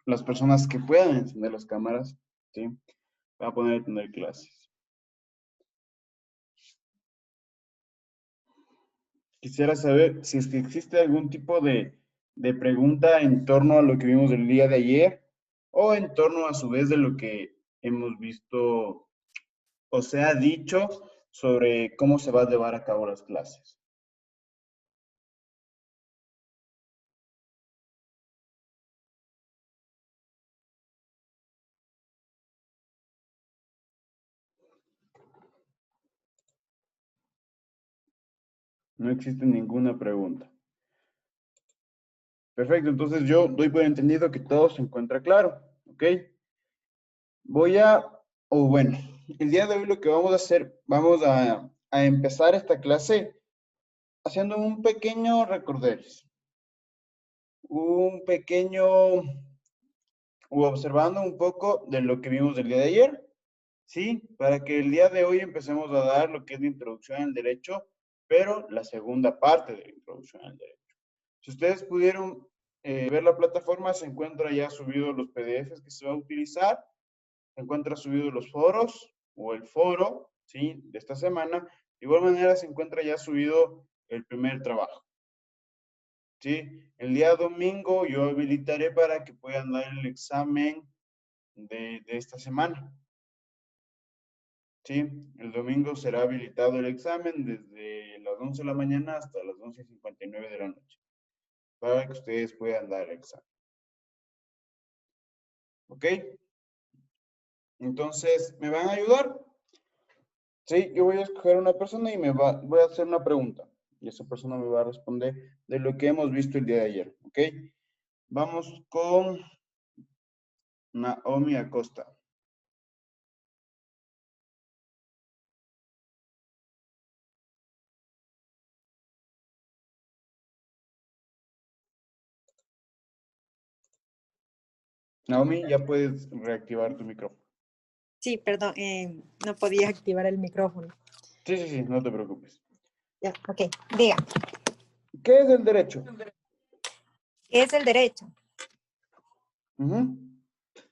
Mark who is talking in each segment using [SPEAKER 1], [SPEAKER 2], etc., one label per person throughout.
[SPEAKER 1] las personas que puedan encender las cámaras, ¿sí? Voy a poner a tener clases. Quisiera saber si es que existe algún tipo de pregunta en torno a lo que vimos el día de ayer o en torno a su vez de lo que hemos visto o se ha dicho sobre cómo se va a llevar a cabo las clases. No existe ninguna pregunta. Perfecto, entonces yo doy por entendido que todo se encuentra claro, ¿ok? Bueno, el día de hoy lo que vamos a hacer, vamos a empezar esta clase haciendo un pequeño recorderis, un pequeño, o observando un poco de lo que vimos el día de ayer, ¿sí? Para que el día de hoy empecemos a dar lo que es la introducción al derecho, pero la segunda parte de la introducción al derecho. Si ustedes pudieron ver la plataforma, se encuentra ya subido los PDFs que se va a utilizar, se encuentra subido los foros o el foro, ¿sí? De esta semana. De igual manera se encuentra ya subido el primer trabajo, ¿sí? El día domingo yo habilitaré para que puedan dar el examen de esta semana, ¿sí? El domingo será habilitado el examen desde las 11 de la mañana hasta las 11:59 de la noche, para que ustedes puedan dar el examen. ¿Ok? Entonces, ¿me van a ayudar? Sí, yo voy a escoger una persona y voy a hacer una pregunta. Y esa persona me va a responder de lo que hemos visto el día de ayer. ¿Ok? Vamos con Naomi Acosta. Naomi, ya puedes reactivar tu micrófono.
[SPEAKER 2] Sí, perdón, no podía activar el micrófono.
[SPEAKER 1] Sí, sí, sí, no te preocupes.
[SPEAKER 2] Ya, ok, diga.
[SPEAKER 1] ¿Qué es el derecho?
[SPEAKER 2] ¿Qué es el derecho?
[SPEAKER 1] Ujú.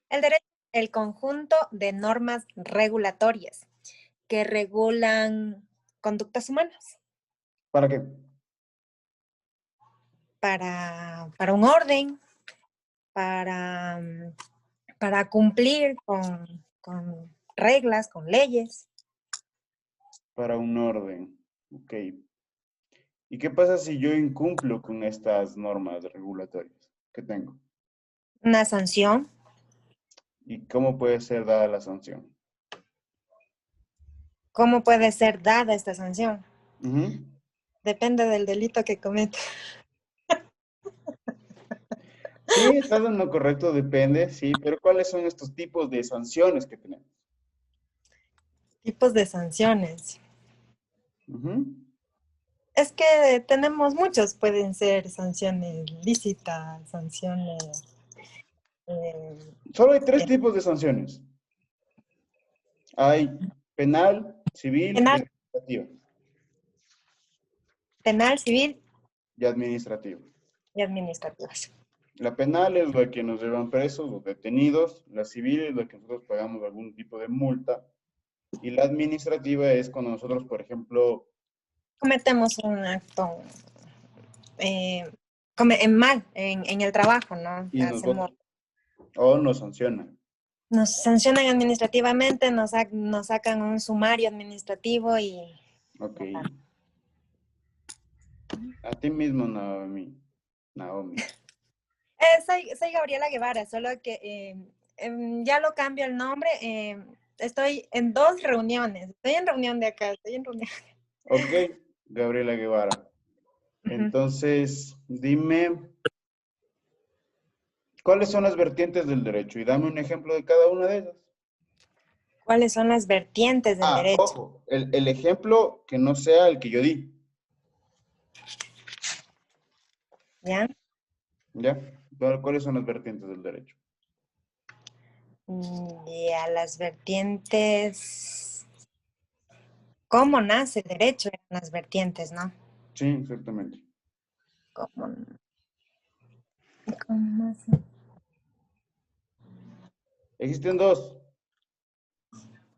[SPEAKER 2] El derecho es el conjunto de normas regulatorias que regulan conductas humanas
[SPEAKER 1] ¿Para qué?
[SPEAKER 2] para un orden, para, para cumplir con reglas, con leyes.
[SPEAKER 1] Para un orden. Ok. ¿Y qué pasa si yo incumplo con estas normas regulatorias que tengo?
[SPEAKER 2] Una sanción.
[SPEAKER 1] ¿Y cómo puede ser dada la sanción?
[SPEAKER 2] ¿Cómo puede ser dada esta sanción?
[SPEAKER 1] Ujú.
[SPEAKER 2] Depende del delito que cometa.
[SPEAKER 1] Sí, estás en lo correcto, depende, sí, pero ¿cuáles son estos tipos de sanciones que tenemos?
[SPEAKER 2] Tipos de sanciones.
[SPEAKER 1] Ujú.
[SPEAKER 2] Es que tenemos muchos, pueden ser sanciones lícitas, sanciones...
[SPEAKER 1] Solo hay tres tipos de sanciones. Hay penal, civil y
[SPEAKER 2] penal,
[SPEAKER 1] administrativa.
[SPEAKER 2] penal, civil
[SPEAKER 1] Y administrativa.
[SPEAKER 2] y administrativas.
[SPEAKER 1] La penal es la que nos llevan presos o detenidos. La civil es la que nosotros pagamos algún tipo de multa. Y la administrativa es cuando nosotros, por ejemplo,
[SPEAKER 2] Cometemos un acto mal en el trabajo, ¿no?
[SPEAKER 1] y nos votan o nos sancionan.
[SPEAKER 2] Nos sancionan administrativamente, nos sacan un sumario administrativo y...
[SPEAKER 1] Ok. A ti mismo, Naomi. Naomi.
[SPEAKER 2] Soy Gabriela Guevara, solo que ya lo cambio el nombre. Estoy en dos reuniones. Estoy en reunión de acá, estoy en reunión.
[SPEAKER 1] Ok, Gabriela Guevara. Entonces, dime, ¿cuáles son las vertientes del derecho? Y dame un ejemplo de cada una de ellas.
[SPEAKER 2] ¿Cuáles son las vertientes del
[SPEAKER 1] Ah,
[SPEAKER 2] derecho?
[SPEAKER 1] ojo, el ejemplo que no sea el que yo di.
[SPEAKER 2] ¿Ya?
[SPEAKER 1] ¿Ya? ¿Cuáles son las vertientes del derecho?
[SPEAKER 2] Ya, las vertientes. ¿Cómo nace el derecho en las vertientes, no?
[SPEAKER 1] Sí, exactamente.
[SPEAKER 2] ¿Cómo nace?
[SPEAKER 1] Existen dos.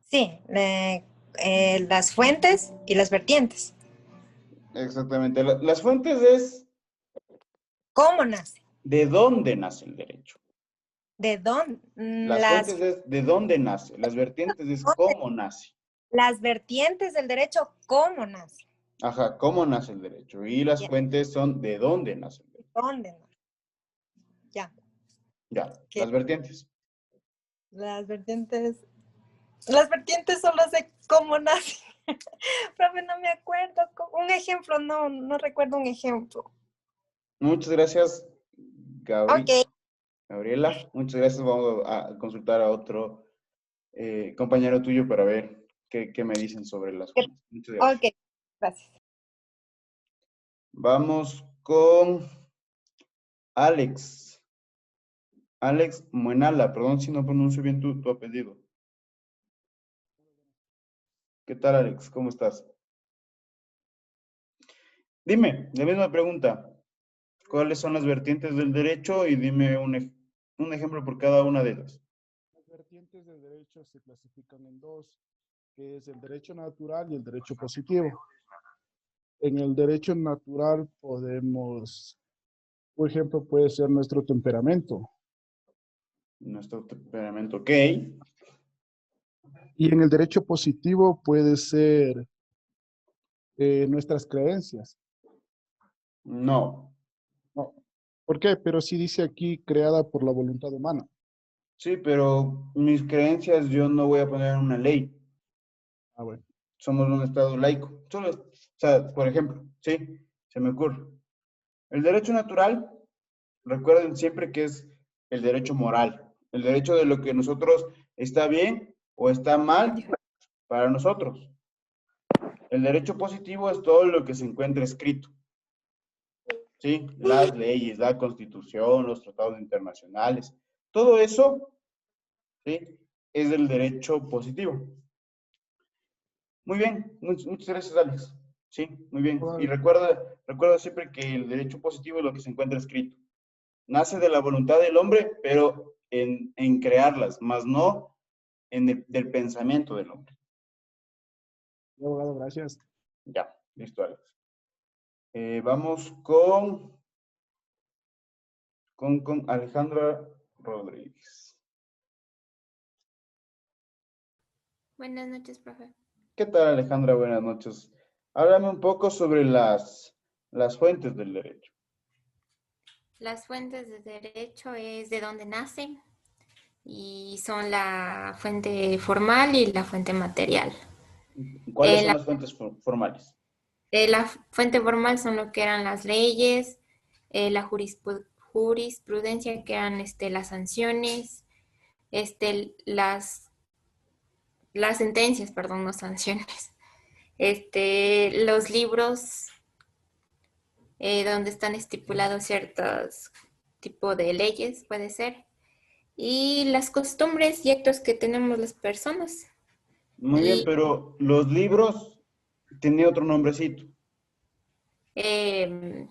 [SPEAKER 2] Sí, las fuentes y las vertientes.
[SPEAKER 1] Exactamente. Las fuentes es
[SPEAKER 2] ¿Cómo nace?
[SPEAKER 1] de dónde nace el derecho.
[SPEAKER 2] ¿De dónde?
[SPEAKER 1] Las fuentes es de dónde nace. Las vertientes es cómo nace.
[SPEAKER 2] Las vertientes del derecho, ¿cómo nace?
[SPEAKER 1] Ajá, cómo nace el derecho. Y las
[SPEAKER 2] Ya,
[SPEAKER 1] fuentes son de dónde nace el derecho.
[SPEAKER 2] ¿dónde nace? Ya,
[SPEAKER 1] Ya,
[SPEAKER 2] que
[SPEAKER 1] las vertientes.
[SPEAKER 2] las vertientes, las vertientes solo sé cómo nace. Profe, no me acuerdo. Un ejemplo, no recuerdo un ejemplo.
[SPEAKER 1] Muchas gracias,
[SPEAKER 2] Ok,
[SPEAKER 1] Gabriela. Muchas gracias. Vamos a consultar a otro compañero tuyo para ver qué me dicen sobre las fuentes. Muchas gracias.
[SPEAKER 2] ok, gracias.
[SPEAKER 1] Vamos con Alex. Alex Muenala, perdón si no pronuncio bien tu apellido. ¿Qué tal, Alex? ¿Cómo estás? Dime, la misma pregunta. ¿Cuáles son las vertientes del derecho? Y dime un ejemplo por cada una de ellas.
[SPEAKER 3] Las vertientes del derecho se clasifican en dos, que es el derecho natural y el derecho positivo. En el derecho natural podemos, por ejemplo, puede ser nuestro temperamento.
[SPEAKER 1] Nuestro temperamento, ok.
[SPEAKER 3] Y en el derecho positivo puede ser nuestras creencias.
[SPEAKER 1] No.
[SPEAKER 3] No. ¿Por qué? Pero sí dice aquí creada por la voluntad humana.
[SPEAKER 1] Sí, pero mis creencias yo no voy a poner en una ley.
[SPEAKER 3] Ah, bueno.
[SPEAKER 1] Somos un estado laico. Solo, o sea, por ejemplo, sí, se me ocurre. El derecho natural, recuerden siempre que es el derecho moral. El derecho de lo que nosotros está bien o está mal para nosotros. El derecho positivo es todo lo que se encuentra escrito. ¿Sí? Las leyes, la constitución, los tratados internacionales. Todo eso, ¿sí? Es el derecho positivo. Muy bien, muchas gracias, Alex. Sí, muy bien. Y recuerda siempre que el derecho positivo es lo que se encuentra escrito. Nace de la voluntad del hombre, pero en crearlas, más no del pensamiento del hombre.
[SPEAKER 3] Abogado, gracias.
[SPEAKER 1] Ya, listo, Alex. Vamos con Alejandra Rodríguez.
[SPEAKER 4] Buenas noches, profe.
[SPEAKER 1] ¿Qué tal, Alejandra? Buenas noches. Háblame un poco sobre las fuentes del derecho.
[SPEAKER 4] Las fuentes de derecho es de dónde nacen y son la fuente formal y la fuente material.
[SPEAKER 1] ¿Cuáles son las fuentes formales?
[SPEAKER 4] La fuente formal son lo que eran las leyes, la jurisprudencia, que eran las sanciones, las sentencias, perdón, no sanciones, los libros donde están estipulados ciertos tipos de leyes, puede ser, y las costumbres y actos que tenemos las personas.
[SPEAKER 1] Muy bien,
[SPEAKER 4] Y
[SPEAKER 1] pero los libros tienen otro nombrecito.
[SPEAKER 4] eh,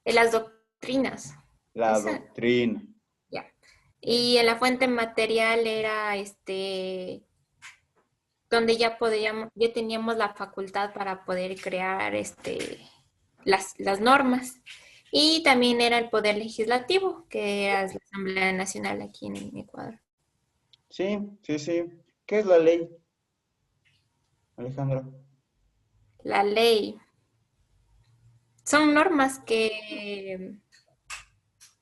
[SPEAKER 4] las doctrinas.
[SPEAKER 1] La
[SPEAKER 4] Esa,
[SPEAKER 1] doctrina.
[SPEAKER 4] ya. Y en la fuente material era donde ya teníamos la facultad para poder crear las normas. Y también era el poder legislativo, que era la Asamblea Nacional aquí en Ecuador.
[SPEAKER 1] Sí, sí, sí. ¿Qué es la ley, Alejandra?
[SPEAKER 4] La ley. Son normas que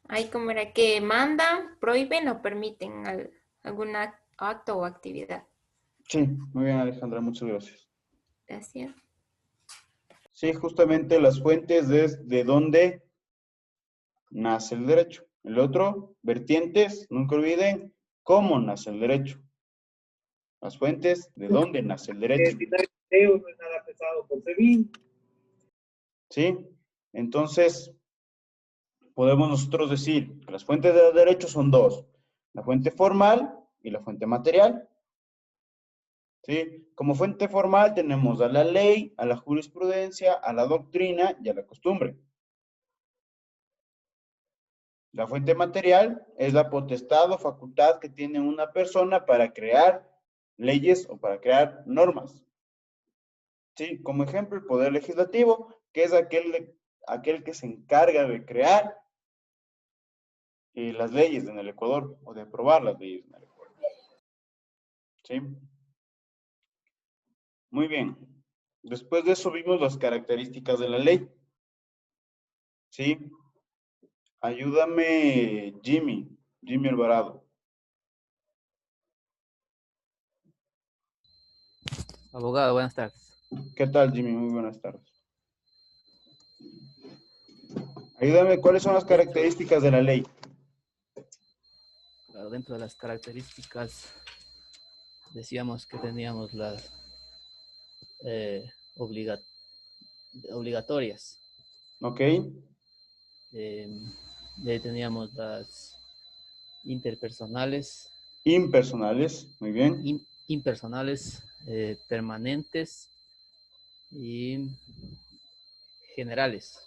[SPEAKER 4] hay como era que mandan, prohíben o permiten algún acto o actividad.
[SPEAKER 1] Sí, muy bien, Alejandra, muchas gracias.
[SPEAKER 4] Gracias.
[SPEAKER 1] Sí, justamente las fuentes es de dónde nace el derecho. El otro, vertientes, nunca olviden cómo nace el derecho. Las fuentes, de dónde nace el derecho.
[SPEAKER 5] No es nada pesado por Sevilla.
[SPEAKER 1] ¿Sí? Entonces, podemos nosotros decir que las fuentes de derecho son dos. La fuente formal y la fuente material. ¿Sí? Como fuente formal tenemos a la ley, a la jurisprudencia, a la doctrina y a la costumbre. La fuente material es la potestad o facultad que tiene una persona para crear leyes o para crear normas. Sí, como ejemplo, el poder legislativo, que es aquel que se encarga de crear las leyes en el Ecuador o de aprobar las leyes en el Ecuador. ¿Sí? Muy bien. Después de eso vimos las características de la ley. ¿Sí? Ayúdame, Jimmy Alvarado.
[SPEAKER 6] Abogado, buenas tardes.
[SPEAKER 1] ¿Qué tal, Jimmy? Muy buenas tardes. Ayúdame, ¿cuáles son las características de la ley?
[SPEAKER 6] Claro, dentro de las características decíamos que teníamos las obligatorias.
[SPEAKER 1] ¿Ok?
[SPEAKER 6] De ahí teníamos las interpersonales,
[SPEAKER 1] Impersonales, muy bien.
[SPEAKER 6] impersonales, permanentes y generales.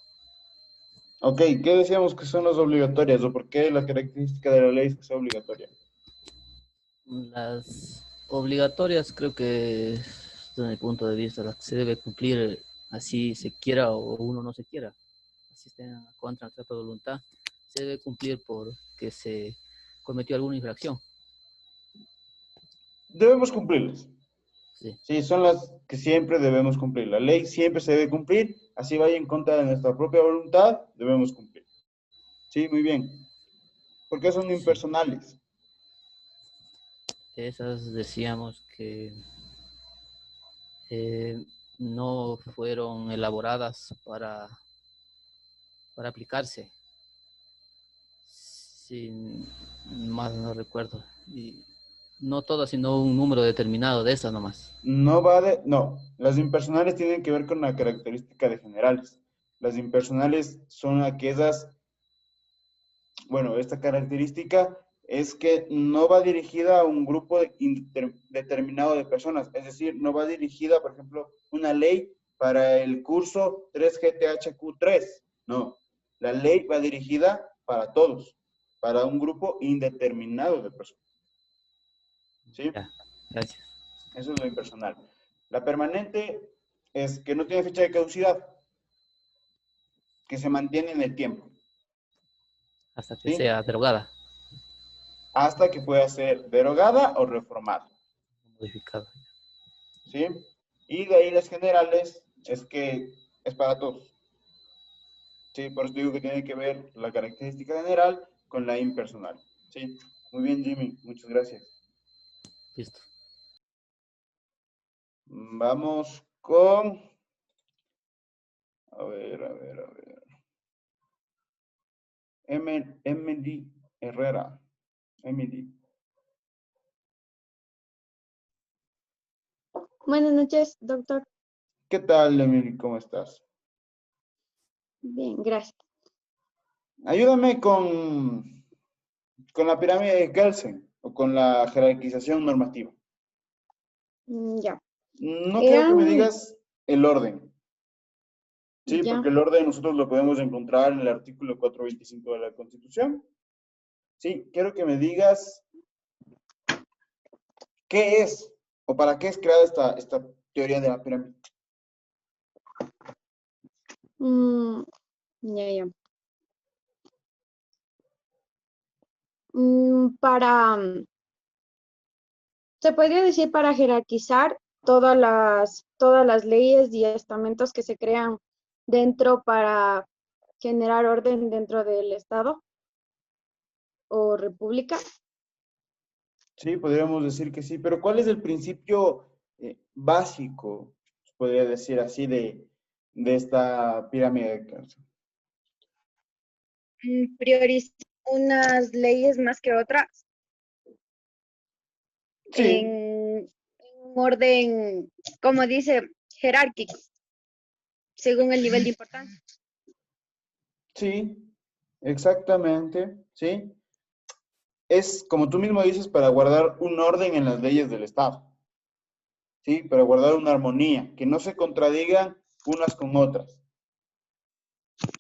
[SPEAKER 1] Ok, ¿qué decíamos que son las obligatorias o por qué la característica de la ley es que sea obligatoria?
[SPEAKER 6] Las obligatorias creo que, desde mi punto de vista, las que se debe cumplir así se quiera o uno no se quiera, así estén en contra de nuestra voluntad, se debe cumplir porque se cometió alguna infracción.
[SPEAKER 1] Debemos cumplirlas.
[SPEAKER 6] Sí.
[SPEAKER 1] Sí, son las que siempre debemos cumplir. La ley siempre se debe cumplir, así vaya en contra de nuestra propia voluntad, debemos cumplir. Sí, muy bien. ¿Por qué son impersonales?
[SPEAKER 6] Esas decíamos que no fueron elaboradas para aplicarse. Sin más no recuerdo. Y no todas, sino un número determinado de esas nomás.
[SPEAKER 1] No, las impersonales tienen que ver con la característica de generales. Las impersonales son aquellas, bueno, esta característica es que no va dirigida a un grupo determinado de personas, es decir, no va dirigida, por ejemplo, una ley para el curso 3GTHQ3, no, la ley va dirigida para todos, para un grupo indeterminado de personas. ¿Sí?
[SPEAKER 6] Ya, gracias.
[SPEAKER 1] Eso es lo impersonal. La permanente es que no tiene fecha de caducidad, que se mantiene en el tiempo.
[SPEAKER 6] Hasta que
[SPEAKER 1] ¿Sí?
[SPEAKER 6] sea derogada.
[SPEAKER 1] Hasta que pueda ser derogada o reformada.
[SPEAKER 6] Modificada.
[SPEAKER 1] ¿Sí? Y de ahí las generales es que es para todos. ¿Sí? Por eso digo que tiene que ver la característica general con la impersonal. ¿Sí? Muy bien, Jimmy. Muchas gracias.
[SPEAKER 6] Listo.
[SPEAKER 1] Vamos con... A ver. Emily Herrera. Emily.
[SPEAKER 7] Buenas noches, doctor.
[SPEAKER 1] ¿Qué tal, Emily? ¿Cómo estás?
[SPEAKER 7] Bien, gracias.
[SPEAKER 1] Ayúdame con la pirámide de Kelsen o con la jerarquización normativa.
[SPEAKER 7] Ya.
[SPEAKER 1] No quiero que me digas el orden. Sí,
[SPEAKER 7] Ya.
[SPEAKER 1] porque el orden nosotros lo podemos encontrar en el artículo 425 de la Constitución. Sí, quiero que me digas qué es o para qué es creada esta teoría de la pirámide.
[SPEAKER 7] Ya. Se podría decir para jerarquizar todas las leyes y estamentos que se crean dentro para generar orden dentro del Estado o República.
[SPEAKER 1] Sí, podríamos decir que sí, pero ¿cuál es el principio básico, podría decir así, de esta pirámide de Kelsen?
[SPEAKER 7] Priorizar unas leyes más que otras
[SPEAKER 1] Sí.
[SPEAKER 7] en orden, como dice, jerárquico, según el nivel de importancia.
[SPEAKER 1] Sí, exactamente, sí. Es, como tú mismo dices, para guardar un orden en las leyes del Estado. ¿Sí? Para guardar una armonía, que no se contradigan unas con otras.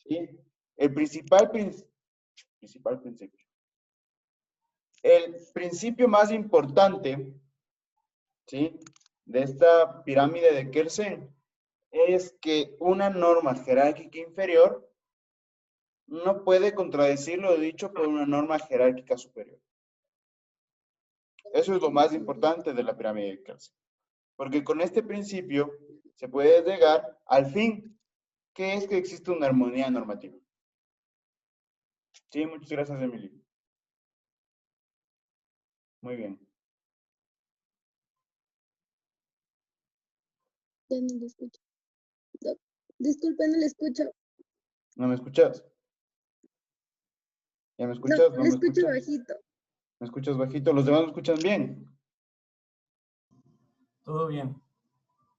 [SPEAKER 1] ¿Sí? El principal principal principio. El principio más importante, ¿sí?, de esta pirámide de Kelsen es que una norma jerárquica inferior no puede contradecir lo dicho por una norma jerárquica superior. Eso es lo más importante de la pirámide de Kelsen. Porque con este principio se puede llegar al fin, que es que existe una armonía normativa. Sí, muchas gracias, Emily. Muy bien.
[SPEAKER 7] Ya no lo escucho. No, disculpe, no le escucho.
[SPEAKER 1] ¿No me escuchas? ¿Ya me
[SPEAKER 7] No,
[SPEAKER 1] escuchas? ¿No
[SPEAKER 7] le
[SPEAKER 1] me
[SPEAKER 7] escucho
[SPEAKER 1] escuchas?
[SPEAKER 7] bajito.
[SPEAKER 1] ¿Me escuchas bajito? ¿Los demás me escuchan bien?
[SPEAKER 8] Todo bien.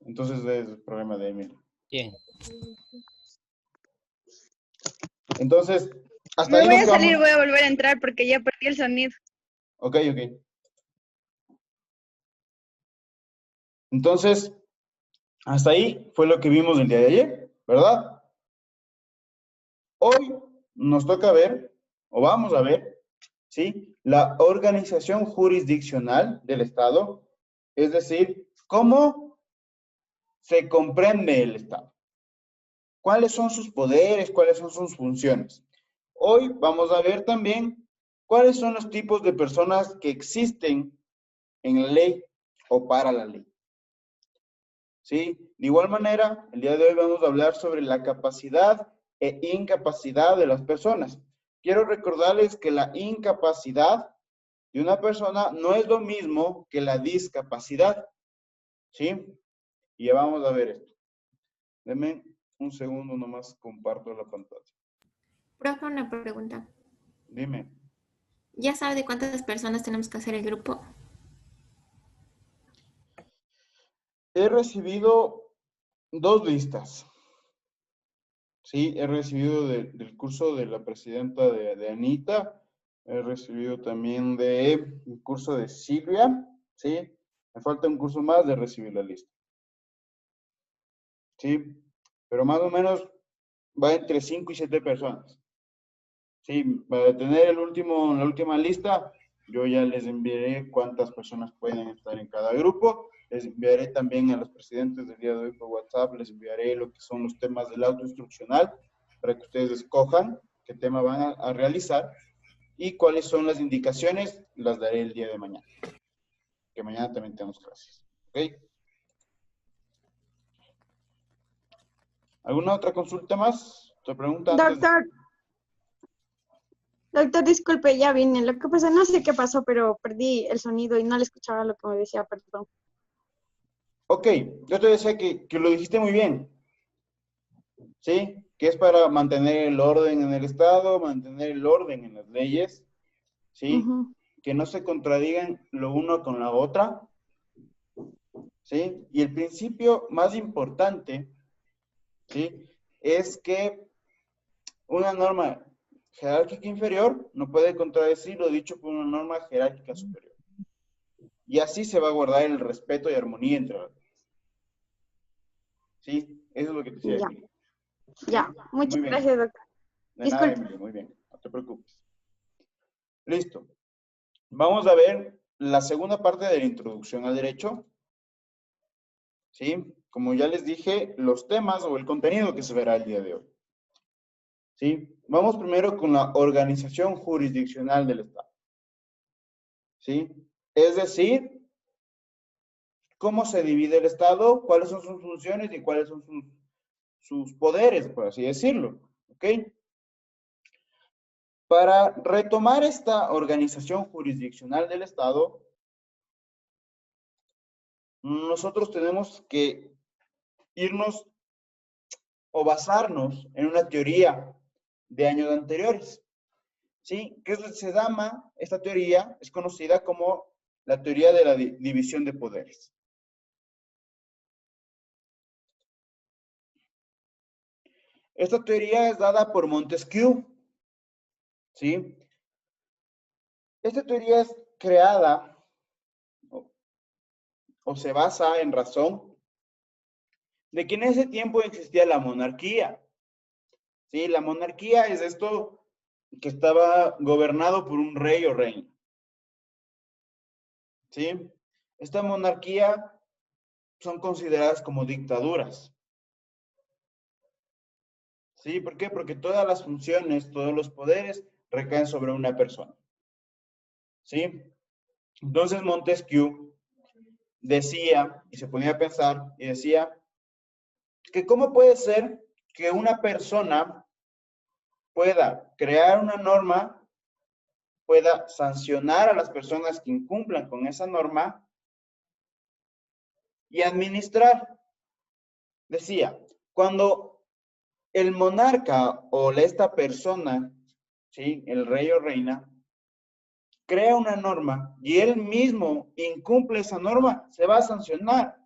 [SPEAKER 1] Entonces es el problema de Emily.
[SPEAKER 6] Bien.
[SPEAKER 1] Entonces, hasta
[SPEAKER 7] Me
[SPEAKER 1] ahí
[SPEAKER 7] voy
[SPEAKER 1] nos
[SPEAKER 7] a salir,
[SPEAKER 1] quedamos.
[SPEAKER 7] voy a volver a entrar porque ya perdí el sonido.
[SPEAKER 1] Ok, ok. Entonces, hasta ahí fue lo que vimos el día de ayer, ¿verdad? Hoy nos toca ver, o vamos a ver, ¿sí?, la organización jurisdiccional del Estado, es decir, cómo se comprende el Estado. ¿Cuáles son sus poderes? ¿Cuáles son sus funciones? Hoy vamos a ver también cuáles son los tipos de personas que existen en la ley o para la ley. ¿Sí? De igual manera, el día de hoy vamos a hablar sobre la capacidad e incapacidad de las personas. Quiero recordarles que la incapacidad de una persona no es lo mismo que la discapacidad. ¿Sí? Y ya vamos a ver esto. Denme un segundo nomás, comparto la pantalla.
[SPEAKER 4] Profe, una pregunta.
[SPEAKER 1] Dime.
[SPEAKER 4] ¿Ya sabe de cuántas personas tenemos que hacer el grupo?
[SPEAKER 1] He recibido 2 listas. Sí, he recibido del curso de la presidenta de Anita. He recibido también del curso de Silvia. Sí, me falta un curso más de recibir la lista. Sí, pero más o menos va entre 5 y 7 personas. Sí, para tener la última lista, yo ya les enviaré cuántas personas pueden estar en cada grupo. Les enviaré también a los presidentes del día de hoy por WhatsApp, les enviaré lo que son los temas del auto instruccional para que ustedes escojan qué tema van a realizar y cuáles son las indicaciones, las daré el día de mañana. Que mañana también tenemos clases. ¿Ok? ¿Alguna otra consulta más? ¿Otra pregunta antes?
[SPEAKER 7] Doctor, disculpe, ya vine. Lo que pasa, no sé qué pasó, pero perdí el sonido y no le escuchaba lo que me decía, perdón.
[SPEAKER 1] Ok, yo te decía que lo dijiste muy bien. ¿Sí? Que es para mantener el orden en el Estado, mantener el orden en las leyes, ¿sí?
[SPEAKER 7] Ujú.
[SPEAKER 1] Que no se contradigan lo uno con la otra, ¿sí? Y el principio más importante, ¿sí?, es que una norma jerárquica inferior no puede contradecir lo dicho por una norma jerárquica superior. Y así se va a guardar el respeto y armonía entre las dos. ¿Sí? Eso es lo que te decía,
[SPEAKER 7] Ya.
[SPEAKER 1] Emily.
[SPEAKER 7] Ya, muchas
[SPEAKER 1] Muy bien.
[SPEAKER 7] gracias, doctor.
[SPEAKER 1] De nada,
[SPEAKER 7] Disculpe.
[SPEAKER 1] Emily, muy bien. No te preocupes. Listo. Vamos a ver la segunda parte de la introducción al derecho. ¿Sí? Como ya les dije, los temas o el contenido que se verá el día de hoy. ¿Sí? Vamos primero con la organización jurisdiccional del Estado. ¿Sí? Es decir, cómo se divide el Estado, cuáles son sus funciones y cuáles son sus poderes, por así decirlo. ¿Ok? Para retomar esta organización jurisdiccional del Estado, nosotros tenemos que irnos o basarnos en una teoría de años anteriores. ¿Sí? ¿Qué se llama? Esta teoría es conocida como la teoría de la división de poderes. Esta teoría es dada por Montesquieu. ¿Sí? Esta teoría es creada o se basa en razón de que en ese tiempo existía la monarquía. ¿Sí? La monarquía es esto que estaba gobernado por un rey o reina. ¿Sí? Esta monarquía son consideradas como dictaduras. ¿Sí? ¿Por qué? Porque todas las funciones, todos los poderes recaen sobre una persona. ¿Sí? Entonces Montesquieu decía, y se ponía a pensar, y decía, que cómo puede ser que una persona pueda crear una norma, pueda sancionar a las personas que incumplan con esa norma y administrar. Decía, cuando el monarca o esta persona, ¿sí? El rey o reina, crea una norma y él mismo incumple esa norma, ¿se va a sancionar?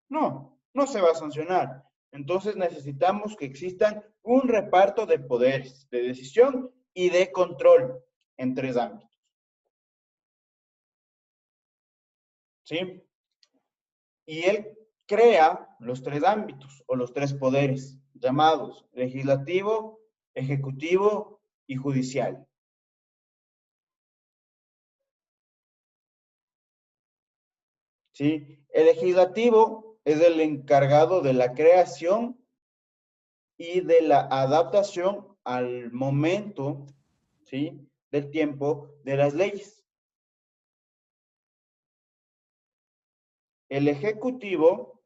[SPEAKER 1] No, no se va a sancionar. Entonces necesitamos que existan un reparto de poderes, de decisión y de control en tres ámbitos. ¿Sí? Y él crea los tres ámbitos o los tres poderes llamados legislativo, ejecutivo y judicial. ¿Sí? El legislativo es el encargado de la creación y de la adaptación al momento, ¿sí? Del tiempo de las leyes. El ejecutivo,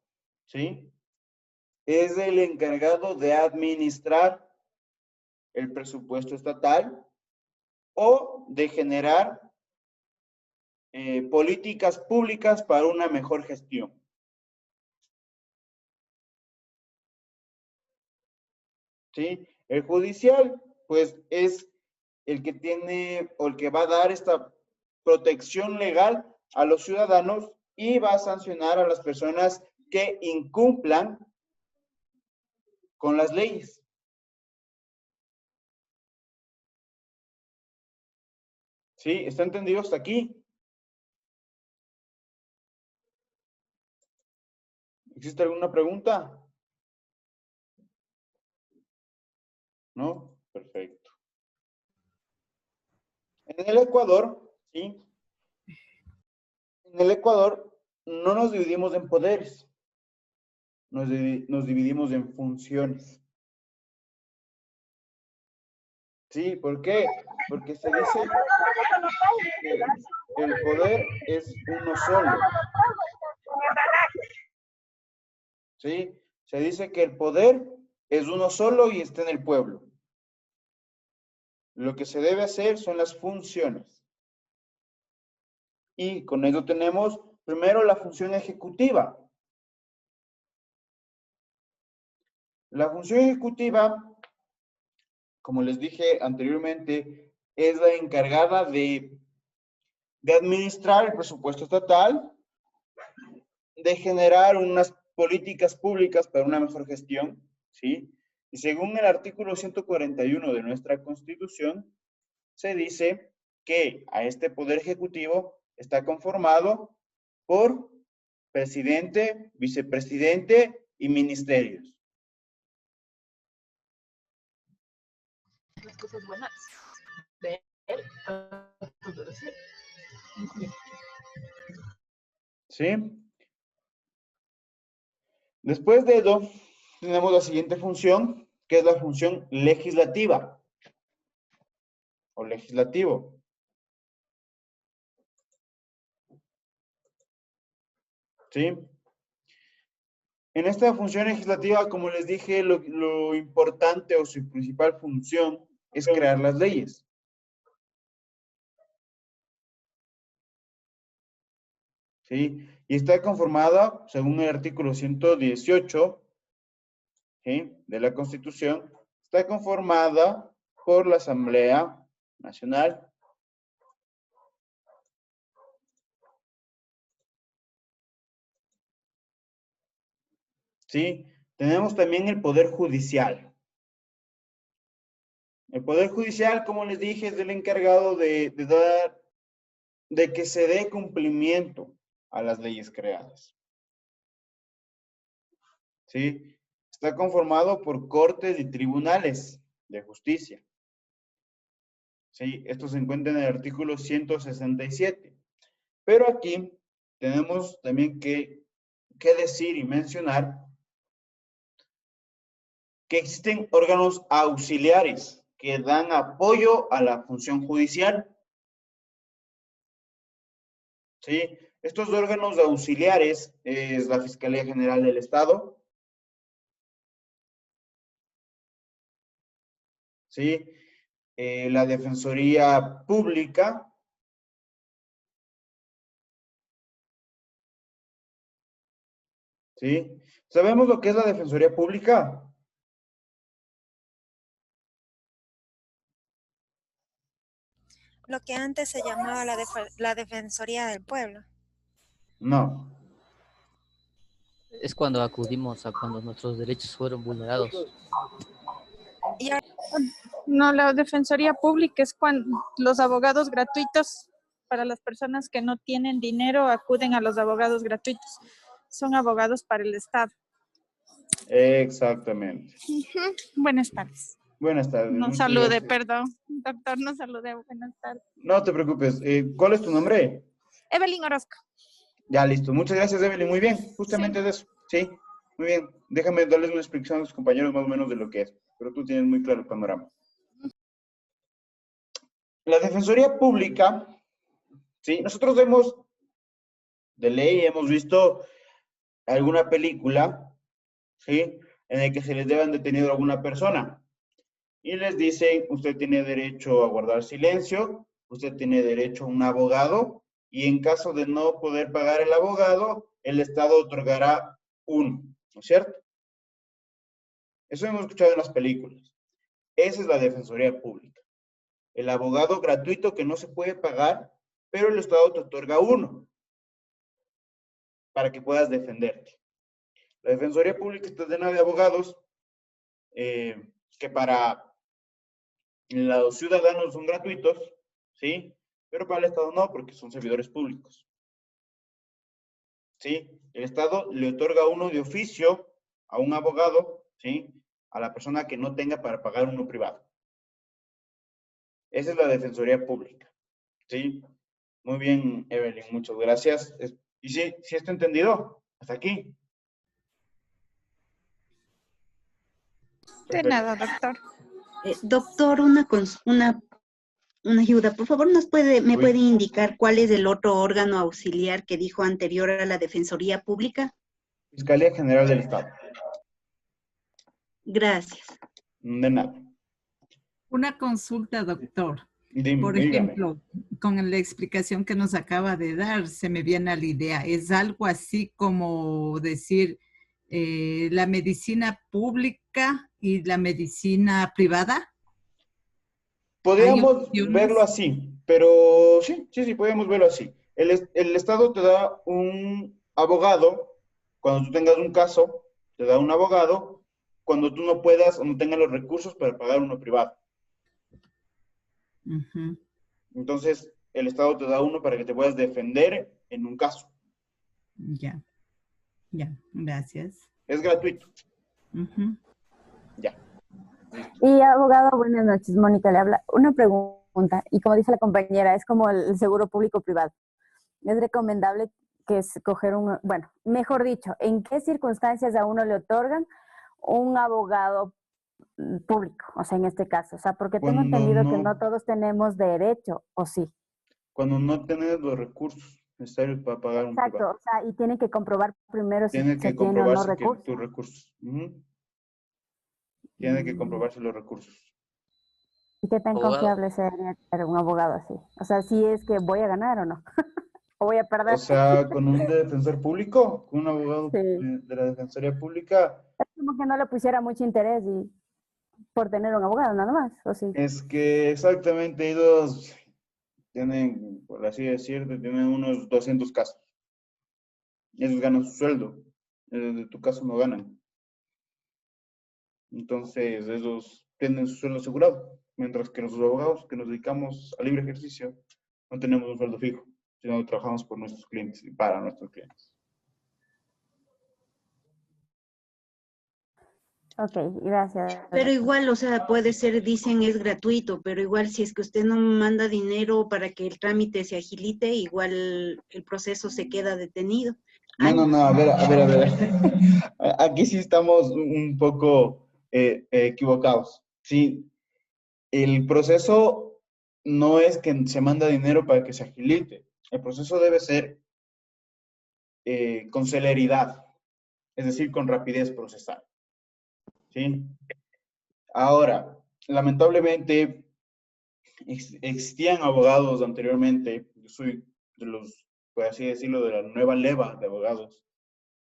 [SPEAKER 1] ¿sí? Es el encargado de administrar el presupuesto estatal o de generar políticas públicas para una mejor gestión. ¿Sí? El judicial, pues, es el que tiene o el que va a dar esta protección legal a los ciudadanos y va a sancionar a las personas que incumplan con las leyes. ¿Sí? ¿Está entendido hasta aquí? ¿Existe alguna pregunta? ¿No? Perfecto. En el Ecuador, ¿sí? En el Ecuador no nos dividimos en poderes, nos dividimos en funciones. ¿Sí? ¿Por qué? Porque se dice que el poder es uno solo. ¿Sí? Se dice que el poder es uno solo y está en el pueblo. Lo que se debe hacer son las funciones. Y con eso tenemos primero la función ejecutiva. La función ejecutiva, como les dije anteriormente, es la encargada de administrar el presupuesto estatal, de generar unas políticas públicas para una mejor gestión, ¿sí? Y según el artículo 141 de nuestra Constitución, se dice que a este Poder Ejecutivo está conformado por presidente, vicepresidente y ministerios.
[SPEAKER 8] Las cosas buenas de él.
[SPEAKER 1] ¿Sí? Después de ello, tenemos la siguiente función, que es la función legislativa o legislativo. ¿Sí? En esta función legislativa, como les dije, lo importante o su principal función es crear las leyes. ¿Sí? Y está conformada, según el artículo 118, ¿sí? De la Constitución, está conformada por la Asamblea Nacional. ¿Sí? Tenemos también el Poder Judicial. El Poder Judicial, como les dije, es el encargado de que se dé cumplimiento a las leyes creadas. ¿Sí? Está conformado por cortes y tribunales de justicia. ¿sí? Esto se encuentra en el artículo 167. Pero aquí tenemos también que decir y mencionar que existen órganos auxiliares que dan apoyo a la función judicial. ¿Sí? Estos órganos auxiliares es la Fiscalía General del Estado, ¿sí? La Defensoría Pública, ¿sí? ¿Sabemos lo que es la Defensoría Pública?
[SPEAKER 2] Lo que antes se llamaba la Defensoría del Pueblo.
[SPEAKER 1] No.
[SPEAKER 6] Es cuando acudimos a cuando nuestros derechos fueron vulnerados.
[SPEAKER 2] Y ahora,
[SPEAKER 9] No, la Defensoría Pública es cuando los abogados gratuitos para las personas que no tienen dinero acuden a los abogados gratuitos. Son abogados para el Estado.
[SPEAKER 1] Exactamente.
[SPEAKER 9] Buenas tardes.
[SPEAKER 1] Buenas tardes.
[SPEAKER 9] No
[SPEAKER 1] muchas
[SPEAKER 9] salude,
[SPEAKER 1] gracias.
[SPEAKER 9] perdón. Doctor, no salude. Buenas tardes.
[SPEAKER 1] No te preocupes. ¿Cuál es tu nombre?
[SPEAKER 9] Evelyn Orozco.
[SPEAKER 1] Ya, listo. Muchas gracias, Evelyn. Muy bien. Justamente de eso. Sí. Muy bien. Déjame darles una explicación a los compañeros más o menos de lo que es. Pero tú tienes muy claro el panorama. La Defensoría Pública, ¿sí? Nosotros vemos de ley, hemos visto alguna película, ¿sí? En el que se les deban detenido a alguna persona. Y les dicen, usted tiene derecho a guardar silencio, usted tiene derecho a un abogado, y en caso de no poder pagar el abogado, el Estado otorgará uno, ¿no es cierto? Eso hemos escuchado en las películas. Esa es la Defensoría Pública. El abogado gratuito que no se puede pagar, pero el Estado te otorga uno para que puedas defenderte. La Defensoría Pública está llena de abogados que para los ciudadanos son gratuitos, ¿sí? Pero para el Estado no, porque son servidores públicos. ¿Sí? El Estado le otorga uno de oficio a un abogado, ¿sí? A la persona que no tenga para pagar uno privado. Esa es la Defensoría Pública, ¿sí? Muy bien, Evelyn, muchas gracias. ¿Y sí está entendido? Hasta aquí.
[SPEAKER 9] De nada, doctor.
[SPEAKER 10] Doctor, una ayuda. Por favor, ¿me puede indicar cuál es el otro órgano auxiliar que dijo anterior a la Defensoría Pública?
[SPEAKER 1] Fiscalía General del Estado.
[SPEAKER 10] Gracias.
[SPEAKER 1] De nada.
[SPEAKER 11] Una consulta, doctor.
[SPEAKER 1] Dígame.
[SPEAKER 11] Por ejemplo, con la explicación que nos acaba de dar, se me viene a la idea. ¿Es algo así como decir la medicina pública y la medicina privada?
[SPEAKER 1] Podríamos verlo así, pero sí, podemos verlo así. El Estado te da un abogado, cuando tú tengas un caso, te da un abogado, cuando tú no puedas o no tengas los recursos para pagar uno privado. Entonces, el Estado te da uno para que te puedas defender en un caso.
[SPEAKER 11] Ya, gracias.
[SPEAKER 1] Es gratuito. Ya.
[SPEAKER 12] Y abogado, buenas noches, Mónica le habla. Una pregunta, y como dice la compañera, es como el seguro público-privado. ¿Es recomendable que escoger bueno, mejor dicho, en qué circunstancias a uno le otorgan un abogado público? O sea, en este caso, o sea, porque tengo entendido que no todos tenemos derecho, ¿o sí?
[SPEAKER 1] Cuando no tienes los recursos necesarios para pagar un privado.
[SPEAKER 12] Exacto, o sea, y tienen que comprobar primero si se tiene o no recursos.
[SPEAKER 1] Tus recursos. Tiene que comprobarse los recursos.
[SPEAKER 12] ¿Y qué tan confiable sería tener un abogado así? O sea, si es que voy a ganar o no. ¿O voy a perder?
[SPEAKER 1] O sea, con un defensor público, con un abogado de la Defensoría Pública.
[SPEAKER 12] Es como que no le pusiera mucho interés y por tener un abogado nada más, ¿o sí?
[SPEAKER 1] Es que exactamente ellos tienen, por así decirlo, tienen unos 200 casos. Ellos ganan su sueldo. De tu caso no ganan. Entonces, ellos tienen su sueldo asegurado. Mientras que los abogados que nos dedicamos al libre ejercicio no tenemos un sueldo fijo, sino trabajamos por nuestros clientes y para nuestros clientes.
[SPEAKER 12] Ok, gracias.
[SPEAKER 10] Pero igual, o sea, puede ser, dicen es gratuito, pero igual si es que usted no manda dinero para que el trámite se agilite, igual el proceso se queda detenido.
[SPEAKER 1] No, a ver. Aquí sí estamos un poco equivocados. Sí, el proceso no es que se manda dinero para que se agilite. El proceso debe ser con celeridad, es decir, con rapidez procesal. ¿Sí? Ahora, lamentablemente, existían abogados anteriormente, yo soy de los, por así decirlo, de la nueva leva de abogados,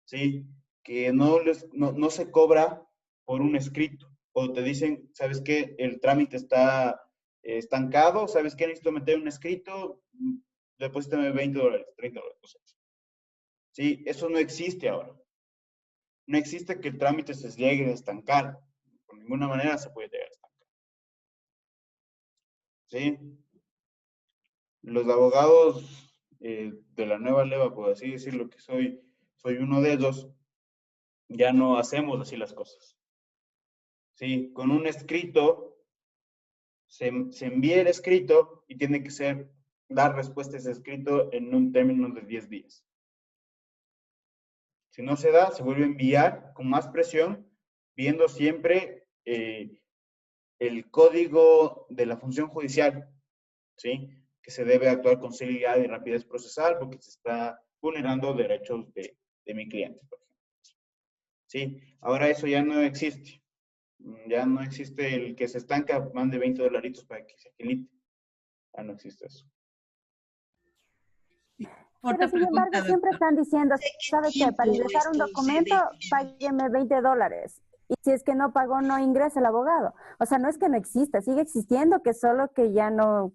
[SPEAKER 1] ¿sí? Que no se cobra por un escrito, o te dicen, ¿sabes qué? El trámite está estancado, ¿sabes qué? Necesito meter un escrito, deposítame $20, $30, no sé. Sí, eso no existe ahora. No existe que el trámite se llegue a estancar. Por ninguna manera se puede llegar a estancar. ¿Sí? Los abogados de la nueva leva, por así decirlo, que soy uno de ellos, ya no hacemos así las cosas. ¿Sí? Con un escrito, se envía el escrito y tiene que dar respuesta a ese escrito en un término de 10 días. Si no se da, se vuelve a enviar con más presión, viendo siempre el código de la función judicial, ¿sí? Que se debe actuar con celeridad y rapidez procesal porque se está vulnerando derechos de mi cliente, por ejemplo. ¿Sí? Ahora eso ya no existe. Ya no existe el que se estanca, mande $20 para que se agilite. Ya no existe eso.
[SPEAKER 12] Pero sin embargo, siempre están diciendo, ¿sabes qué? Para ingresar un documento, págueme $20. Y si es que no pagó, no ingresa el abogado. O sea, no es que no exista, sigue existiendo, que solo que ya no...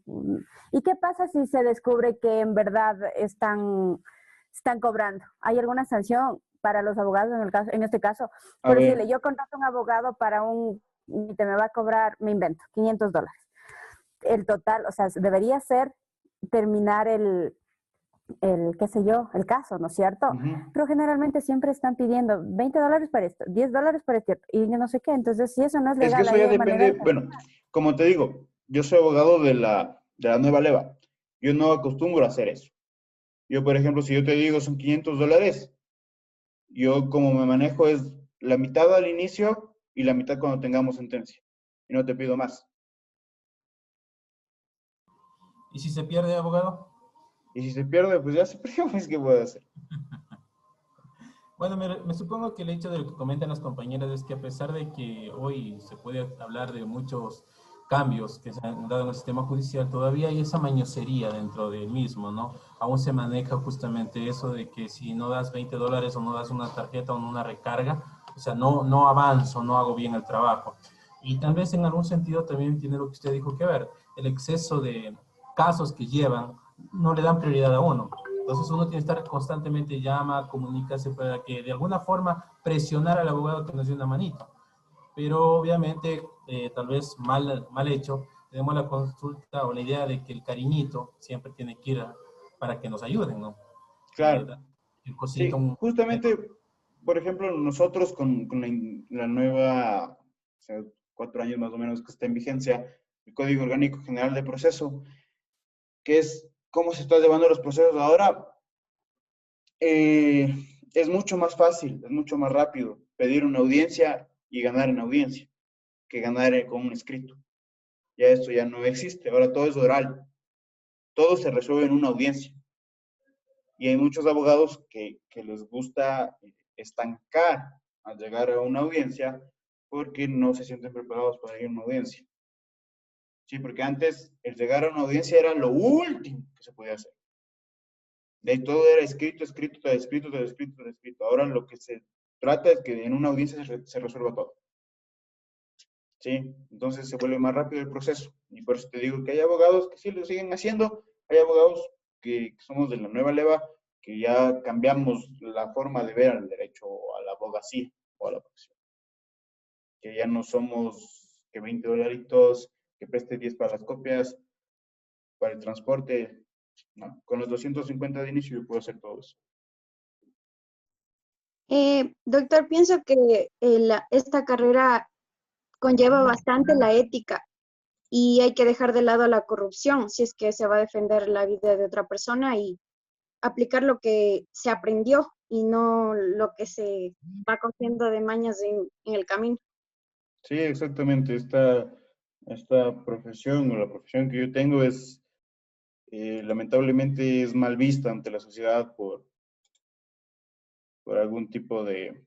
[SPEAKER 12] ¿Y qué pasa si se descubre que en verdad están cobrando? ¿Hay alguna sanción para los abogados en este caso? Por decirle, yo contrato un abogado para y te me va a cobrar, me invento, $500. El total, o sea, debería ser terminar qué sé yo, el caso, ¿no es cierto? Pero generalmente siempre están pidiendo $20 para esto, $10 para esto, y no sé qué. Entonces, si eso no es legal,
[SPEAKER 1] es que eso ya depende, bueno, como te digo, yo soy abogado de la nueva leva. Yo no acostumbro a hacer eso. Yo, por ejemplo, si yo te digo son $500, yo como me manejo es la mitad al inicio y la mitad cuando tengamos sentencia. Y no te pido más.
[SPEAKER 13] ¿Y si se pierde, abogado?
[SPEAKER 1] Y si se pierde, pues ya se perdió, pues ¿qué puedo hacer?
[SPEAKER 13] Bueno, me supongo que el hecho de lo que comentan las compañeras es que a pesar de que hoy se puede hablar de muchos cambios que se han dado en el sistema judicial, todavía hay esa mañosería dentro del mismo, ¿no? Aún se maneja justamente eso de que si no das $20 o no das una tarjeta o una recarga, o sea, no avanzo, no hago bien el trabajo. Y tal vez en algún sentido también tiene lo que usted dijo que ver, el exceso de casos que llevan no le dan prioridad a uno. Entonces uno tiene que estar constantemente llama, comunícase para que de alguna forma presionar al abogado que nos dé una manito. Pero obviamente, tal vez mal hecho, tenemos la consulta o la idea de que el cariñito siempre tiene que ir para que nos ayuden, ¿no?
[SPEAKER 1] Claro. Sí, justamente, por ejemplo, nosotros con la nueva, o sea, 4 años más o menos que está en vigencia, el Código Orgánico General de Proceso, que es cómo se están llevando los procesos ahora, es mucho más fácil, es mucho más rápido pedir una audiencia y ganar en audiencia que ganar con un escrito. Ya esto ya no existe, ahora todo es oral. Todo se resuelve en una audiencia. Y hay muchos abogados que les gusta estancar al llegar a una audiencia porque no se sienten preparados para ir a una audiencia. Sí, porque antes el llegar a una audiencia era lo último que se podía hacer. De ahí todo era escrito. Ahora lo que se trata es que en una audiencia se resuelva todo. ¿Sí? Entonces se vuelve más rápido el proceso. Y por eso te digo que hay abogados que sí lo siguen haciendo. Hay abogados que somos de la nueva leva, que ya cambiamos la forma de ver al derecho a la abogacía o a la profesión. Que ya no somos que $20, que preste 10 para las copias, para el transporte. No, con los 250 de inicio yo puedo hacer todo eso.
[SPEAKER 7] Doctor, pienso que esta carrera conlleva bastante la ética y hay que dejar de lado la corrupción si es que se va a defender la vida de otra persona y aplicar lo que se aprendió y no lo que se va cogiendo de mañas en el camino.
[SPEAKER 1] Sí, exactamente. Esta profesión o la profesión que yo tengo es, lamentablemente, es mal vista ante la sociedad por algún tipo de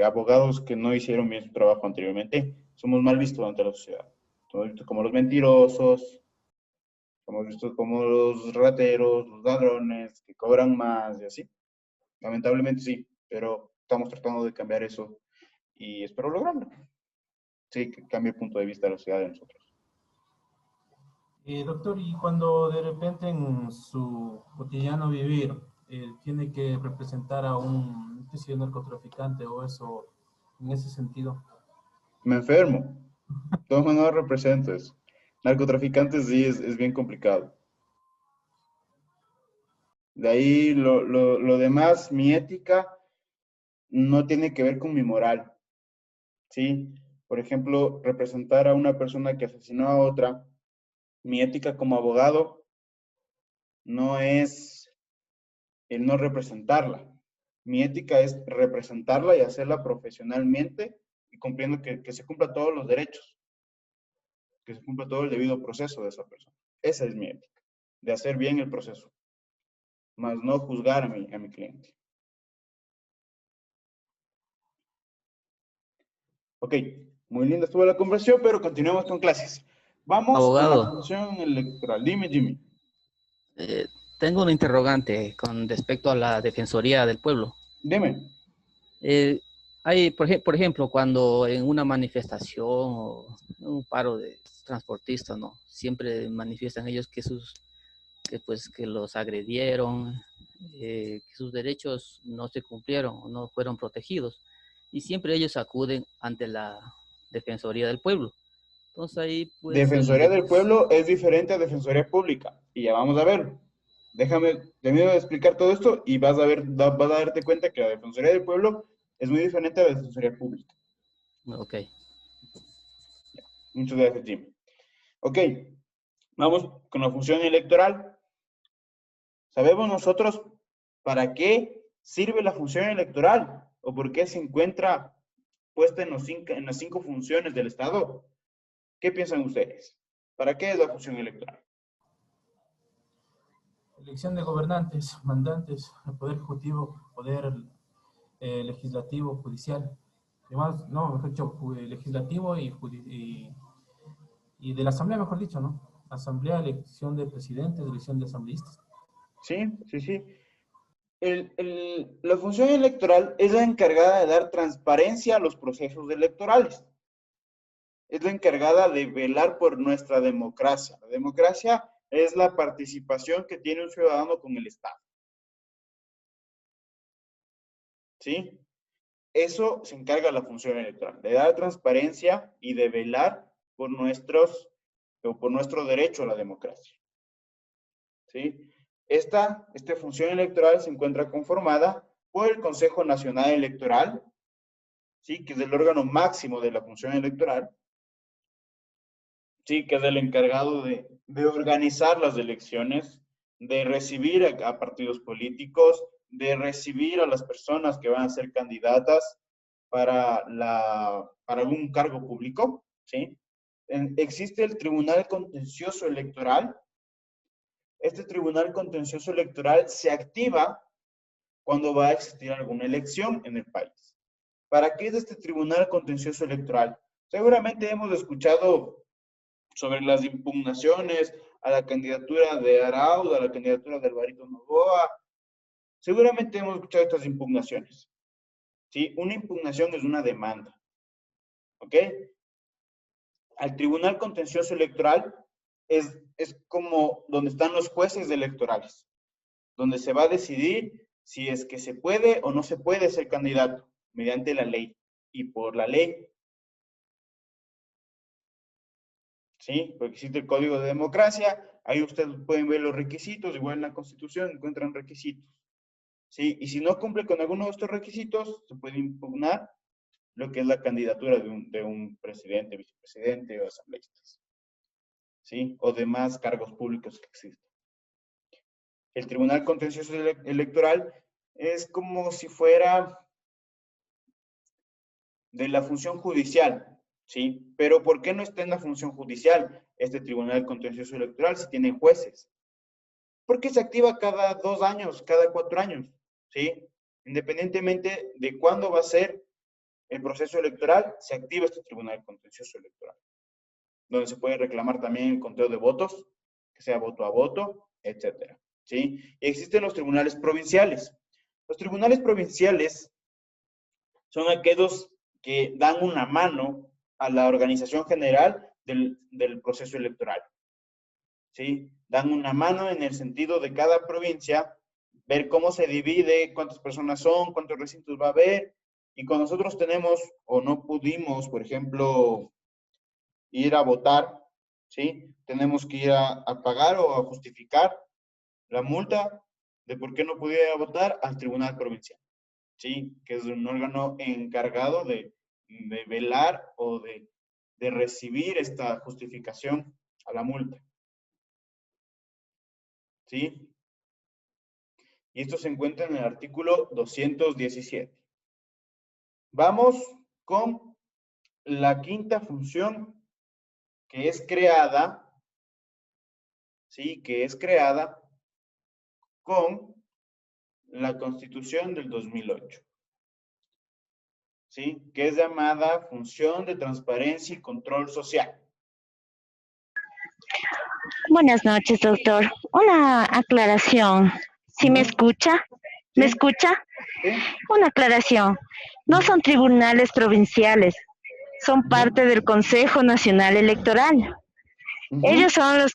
[SPEAKER 1] abogados que no hicieron bien su trabajo anteriormente. Somos mal vistos ante la sociedad. Somos vistos como los mentirosos, somos vistos como los rateros, los ladrones, que cobran más y así. Lamentablemente sí, pero estamos tratando de cambiar eso y espero lograrlo. Sí, que cambie el punto de vista de la sociedad de nosotros.
[SPEAKER 13] Doctor, y cuando de repente en su cotidiano vivir tiene que representar a un, qué sé yo, narcotraficante o eso, en ese sentido?
[SPEAKER 1] Me enfermo. Toma, no represento eso. Narcotraficantes sí es bien complicado. De ahí lo demás, mi ética no tiene que ver con mi moral. ¿Sí? Por ejemplo, representar a una persona que asesinó a otra, mi ética como abogado no es el no representarla. Mi ética es representarla y hacerla profesionalmente y cumpliendo que se cumpla todos los derechos, que se cumpla todo el debido proceso de esa persona. Esa es mi ética, de hacer bien el proceso, más no juzgar a mi cliente. Ok, muy linda estuvo la conversación, pero continuemos con clases. Vamos
[SPEAKER 6] Abogado.
[SPEAKER 1] con la función electoral. Dime, Jimmy.
[SPEAKER 6] Tengo una interrogante con respecto a la Defensoría del Pueblo.
[SPEAKER 1] Dime.
[SPEAKER 6] Hay, por ejemplo, cuando en una manifestación o un paro de transportistas, ¿no? Siempre manifiestan ellos que los agredieron, que sus derechos no se cumplieron o no fueron protegidos. Y siempre ellos acuden ante la Defensoría del Pueblo. Entonces ahí, pues...
[SPEAKER 1] Defensoría del Pueblo es diferente a Defensoría Pública. Y ya vamos a ver. Termino de explicar todo esto y vas a darte cuenta que la Defensoría del Pueblo es muy diferente a la Defensoría Pública.
[SPEAKER 6] Ok.
[SPEAKER 1] Muchas gracias, Jim. Ok, vamos con la función electoral. ¿Sabemos nosotros para qué sirve la función electoral? ¿O por qué se encuentra puesta en las 5 funciones del Estado? ¿Qué piensan ustedes? ¿Para qué es la función electoral?
[SPEAKER 13] Elección de gobernantes, mandantes, el poder ejecutivo, poder legislativo, judicial. Además, no, mejor dicho, legislativo y de la asamblea, mejor dicho, ¿no? Asamblea, elección de presidentes, elección de asambleístas.
[SPEAKER 1] Sí, sí, sí. La función electoral es la encargada de dar transparencia a los procesos electorales. Es la encargada de velar por nuestra democracia. La democracia es la participación que tiene un ciudadano con el Estado. ¿Sí? Eso se encarga la función electoral, de dar transparencia y de velar por nuestro derecho a la democracia. ¿Sí? Esta función electoral se encuentra conformada por el Consejo Nacional Electoral, ¿sí? Que es el órgano máximo de la función electoral, ¿sí? Que es el encargado de organizar las elecciones, de recibir a partidos políticos, de recibir a las personas que van a ser candidatas para algún cargo público, ¿sí? Existe el Tribunal Contencioso Electoral. Este Tribunal Contencioso Electoral se activa cuando va a existir alguna elección en el país. ¿Para qué es este Tribunal Contencioso Electoral? Seguramente hemos escuchado sobre las impugnaciones a la candidatura de Arauz, a la candidatura de Alvarito Noboa. Seguramente hemos escuchado estas impugnaciones. ¿Sí? Una impugnación es una demanda. ¿Ok? Al Tribunal Contencioso Electoral es como donde están los jueces electorales, donde se va a decidir si es que se puede o no se puede ser candidato mediante la ley y por la ley. ¿Sí? Porque existe el Código de Democracia, Ahí ustedes pueden ver los requisitos, igual en la Constitución encuentran requisitos. ¿Sí? Y si no cumple con alguno de estos requisitos, se puede impugnar lo que es la candidatura de un presidente, vicepresidente o asambleístas. ¿Sí? O demás cargos públicos que existen. El Tribunal Contencioso Electoral es como si fuera de la función judicial, ¿sí? Pero ¿por qué no está en la función judicial este Tribunal Contencioso Electoral si tiene jueces? Porque se activa cada 2 años, cada 4 años, ¿sí? Independientemente de cuándo va a ser el proceso electoral, se activa este Tribunal Contencioso Electoral, donde se puede reclamar también el conteo de votos, que sea voto a voto, etcétera, ¿sí? Y existen los tribunales provinciales. Los tribunales provinciales son aquellos que dan una mano a la organización general del proceso electoral, ¿sí? Dan una mano en el sentido de cada provincia, ver cómo se divide, cuántas personas son, cuántos recintos va a haber, y cuando nosotros tenemos o no pudimos, por ejemplo, ir a votar, ¿sí? Tenemos que ir a pagar o a justificar la multa de por qué no pudiera votar al Tribunal Provincial, ¿sí? Que es un órgano encargado de velar o de recibir esta justificación a la multa, ¿sí? Y esto se encuentra en el artículo 217. Vamos con la quinta función que es creada, ¿sí? Que es creada con la Constitución del 2008, ¿sí? Que es llamada función de transparencia y control social.
[SPEAKER 14] Buenas noches, doctor. Una aclaración. ¿Sí me escucha? ¿Me escucha? Una aclaración. No son tribunales provinciales, son parte del Consejo Nacional Electoral. Ellos son los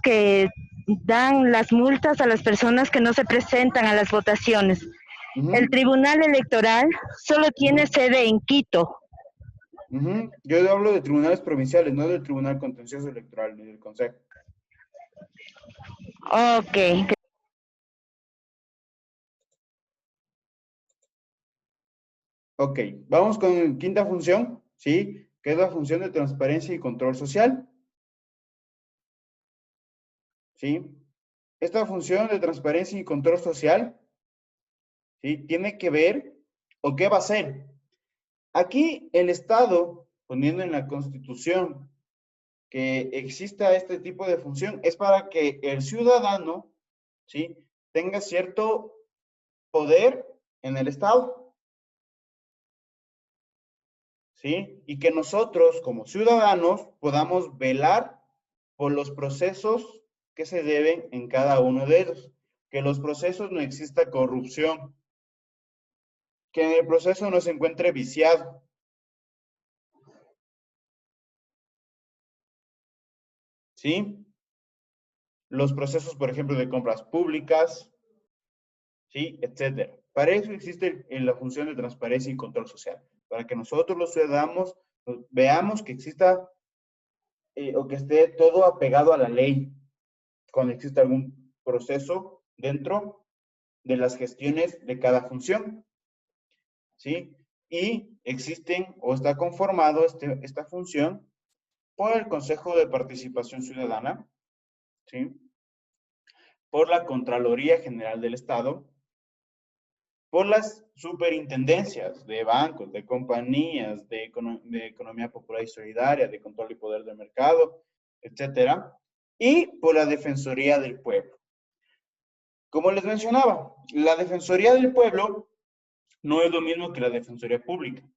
[SPEAKER 14] que dan las multas a las personas que no se presentan a las votaciones. El Tribunal Electoral solo tiene sede en Quito.
[SPEAKER 1] Yo hablo de tribunales provinciales, no del Tribunal Contencioso Electoral ni del Consejo.
[SPEAKER 14] Ok.
[SPEAKER 1] Ok, vamos con quinta función, ¿sí? Que es la función de transparencia y control social. ¿Sí? Esta función de transparencia y control social, ¿sí? Tiene que ver, ¿o qué va a hacer? Aquí el Estado, poniendo en la Constitución que exista este tipo de función, es para que el ciudadano, ¿sí? Tenga cierto poder en el Estado, ¿sí? Y que nosotros, como ciudadanos, podamos velar por los procesos que se deben en cada uno de ellos. Que en los procesos no exista corrupción. Que en el proceso no se encuentre viciado. ¿Sí? Los procesos, por ejemplo, de compras públicas, ¿sí? Etcétera. Para eso existe la función de transparencia y control social. Para que nosotros los ciudadanos veamos que exista o que esté todo apegado a la ley cuando existe algún proceso dentro de las gestiones de cada función, ¿sí? Y existen o está conformado esta función por el Consejo de Participación Ciudadana, ¿sí? Por la Contraloría General del Estado, por las superintendencias de bancos, de compañías, de economía popular y solidaria, de control y poder del mercado, etcétera, y por la Defensoría del Pueblo. Como les mencionaba, la Defensoría del Pueblo no es lo mismo que la Defensoría Pública.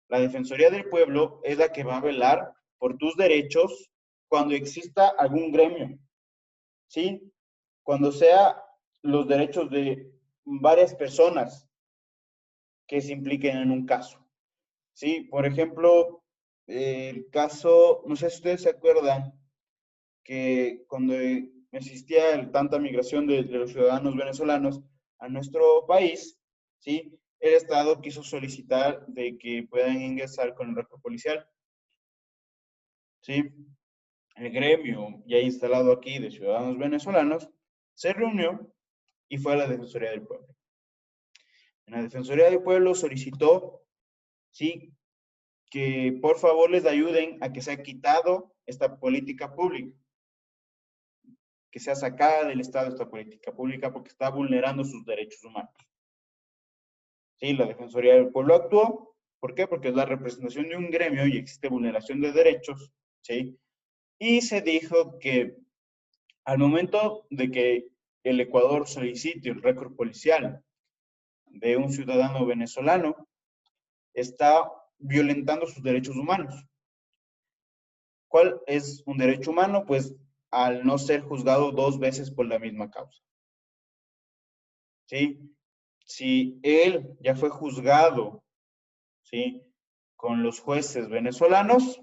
[SPEAKER 1] La Defensoría del Pueblo es la que va a velar por tus derechos cuando exista algún gremio, ¿sí? Cuando sea los derechos de varias personas que se impliquen en un caso, ¿sí? Por ejemplo, el caso, no sé si ustedes se acuerdan, que cuando existía tanta migración de los ciudadanos venezolanos a nuestro país, ¿sí? El Estado quiso solicitar de que puedan ingresar con el récord policial, ¿sí? el gremio ya instalado aquí de ciudadanos venezolanos se reunió y fue a la Defensoría del Pueblo. En la Defensoría del Pueblo solicitó, sí, que por favor les ayuden a que sea quitado esta política pública, que sea sacada del Estado esta política pública porque está vulnerando sus derechos humanos. Sí, la Defensoría del Pueblo actuó. ¿Por qué? Porque es la representación de un gremio y existe vulneración de derechos, ¿sí? Y se dijo que al momento de que el Ecuador solicite el récord policial de un ciudadano venezolano, está violentando sus derechos humanos. ¿Cuál es un derecho humano? Pues al no ser juzgado 2 veces por la misma causa. ¿Sí? Si él ya fue juzgado, ¿sí?, con los jueces venezolanos,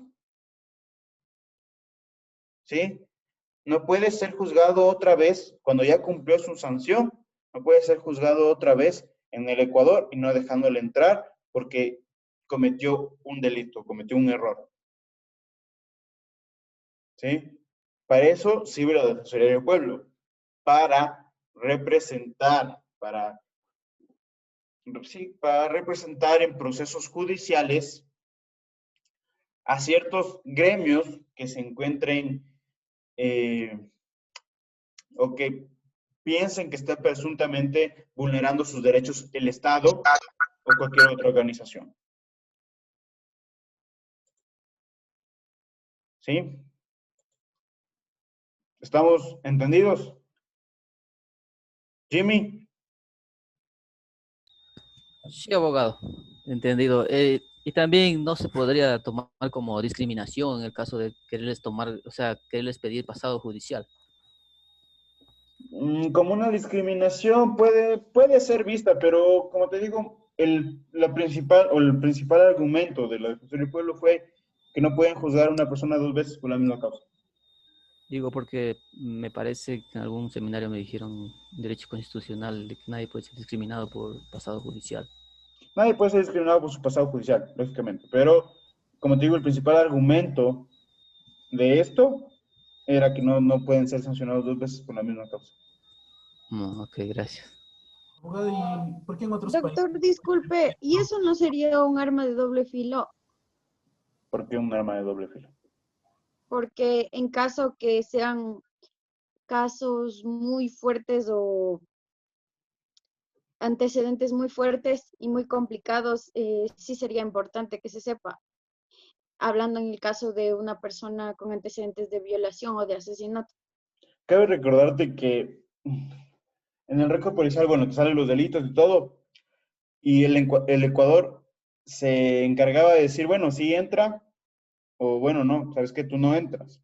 [SPEAKER 1] ¿sí?, no puede ser juzgado otra vez cuando ya cumplió su sanción, no puede ser juzgado otra vez en el Ecuador y no dejándole entrar porque cometió un delito, cometió un error. ¿Sí? Para eso sirve la Defensoría del Pueblo, para representar, para representar en procesos judiciales a ciertos gremios que se encuentren o que piensen que está presuntamente vulnerando sus derechos el Estado o cualquier otra organización. ¿Sí? ¿Estamos entendidos? Jimmy.
[SPEAKER 6] Sí, abogado, entendido. Y también no se podría tomar como discriminación en el caso de quererles tomar, o sea, quererles pedir pasado judicial.
[SPEAKER 1] Como una discriminación puede ser vista, pero como te digo, el principal argumento de la Defensoría del Pueblo fue que no pueden juzgar a una persona 2 veces por la misma causa.
[SPEAKER 6] Digo porque me parece que en algún seminario me dijeron derecho constitucional de que nadie puede ser discriminado por pasado judicial.
[SPEAKER 1] Nadie puede ser discriminado por su pasado judicial, lógicamente, pero como te digo, el principal argumento de esto era que no pueden ser sancionados 2 veces por la misma causa.
[SPEAKER 6] Ok, gracias.
[SPEAKER 13] Abogado, ¿y por qué en otros
[SPEAKER 7] Doctor,
[SPEAKER 13] países?
[SPEAKER 7] disculpe, ¿y eso no sería un arma de doble filo?
[SPEAKER 1] ¿Por qué un arma de doble filo?
[SPEAKER 7] Porque en caso que sean casos muy fuertes o antecedentes muy fuertes y muy complicados, sí sería importante que se sepa. Hablando en el caso de una persona con antecedentes de violación o de asesinato.
[SPEAKER 1] Cabe recordarte que en el récord policial, bueno, te salen los delitos y todo, y el Ecuador se encargaba de decir, bueno, sí entra, o bueno, no, sabes que tú no entras,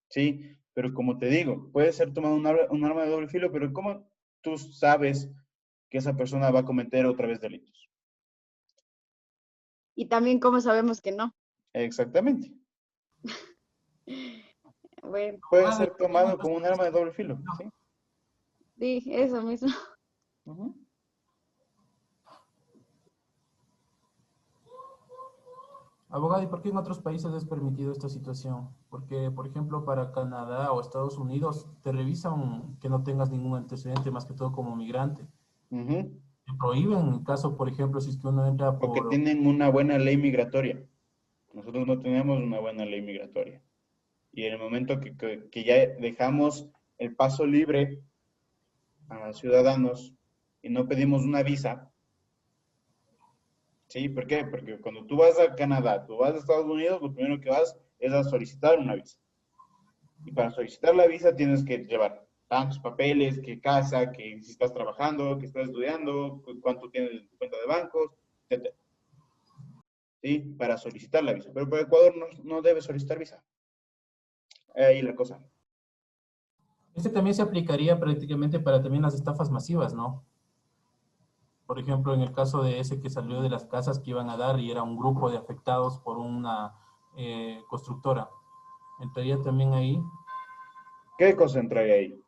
[SPEAKER 1] ¿sí? Pero como te digo, puede ser tomado un arma de doble filo, pero ¿cómo tú sabes que esa persona va a cometer otra vez delitos?
[SPEAKER 7] Y también cómo sabemos que no.
[SPEAKER 1] Exactamente.
[SPEAKER 7] Bueno.
[SPEAKER 1] Puede ser tomado como un arma de doble filo, ¿sí?
[SPEAKER 7] Sí, eso mismo.
[SPEAKER 13] Abogado, ¿y por qué en otros países es permitido esta situación? Porque, por ejemplo, para Canadá o Estados Unidos te revisan que no tengas ningún antecedente, más que todo como migrante. Te prohíben en el caso, por ejemplo, si es que uno entra por...
[SPEAKER 1] Porque tienen una buena ley migratoria. Nosotros no tenemos una buena ley migratoria. Y en el momento que ya dejamos el paso libre a los ciudadanos y no pedimos una visa, ¿sí? ¿Por qué? Porque cuando tú vas a Canadá, tú vas a Estados Unidos, lo primero que vas es a solicitar una visa. Y para solicitar la visa tienes que llevar tantos papeles, que casa, que si estás trabajando, que estás estudiando, cuánto tienes en tu cuenta de bancos, etc. ¿Sí? Para solicitar la visa. Pero para Ecuador no debe solicitar visa. Ahí la cosa.
[SPEAKER 13] Este también se aplicaría prácticamente para también las estafas masivas, ¿no? Por ejemplo, en el caso de ese que salió de las casas que iban a dar y era un grupo de afectados por una constructora. ¿Entraría también ahí?
[SPEAKER 1] ¿Qué cosa entraría ahí?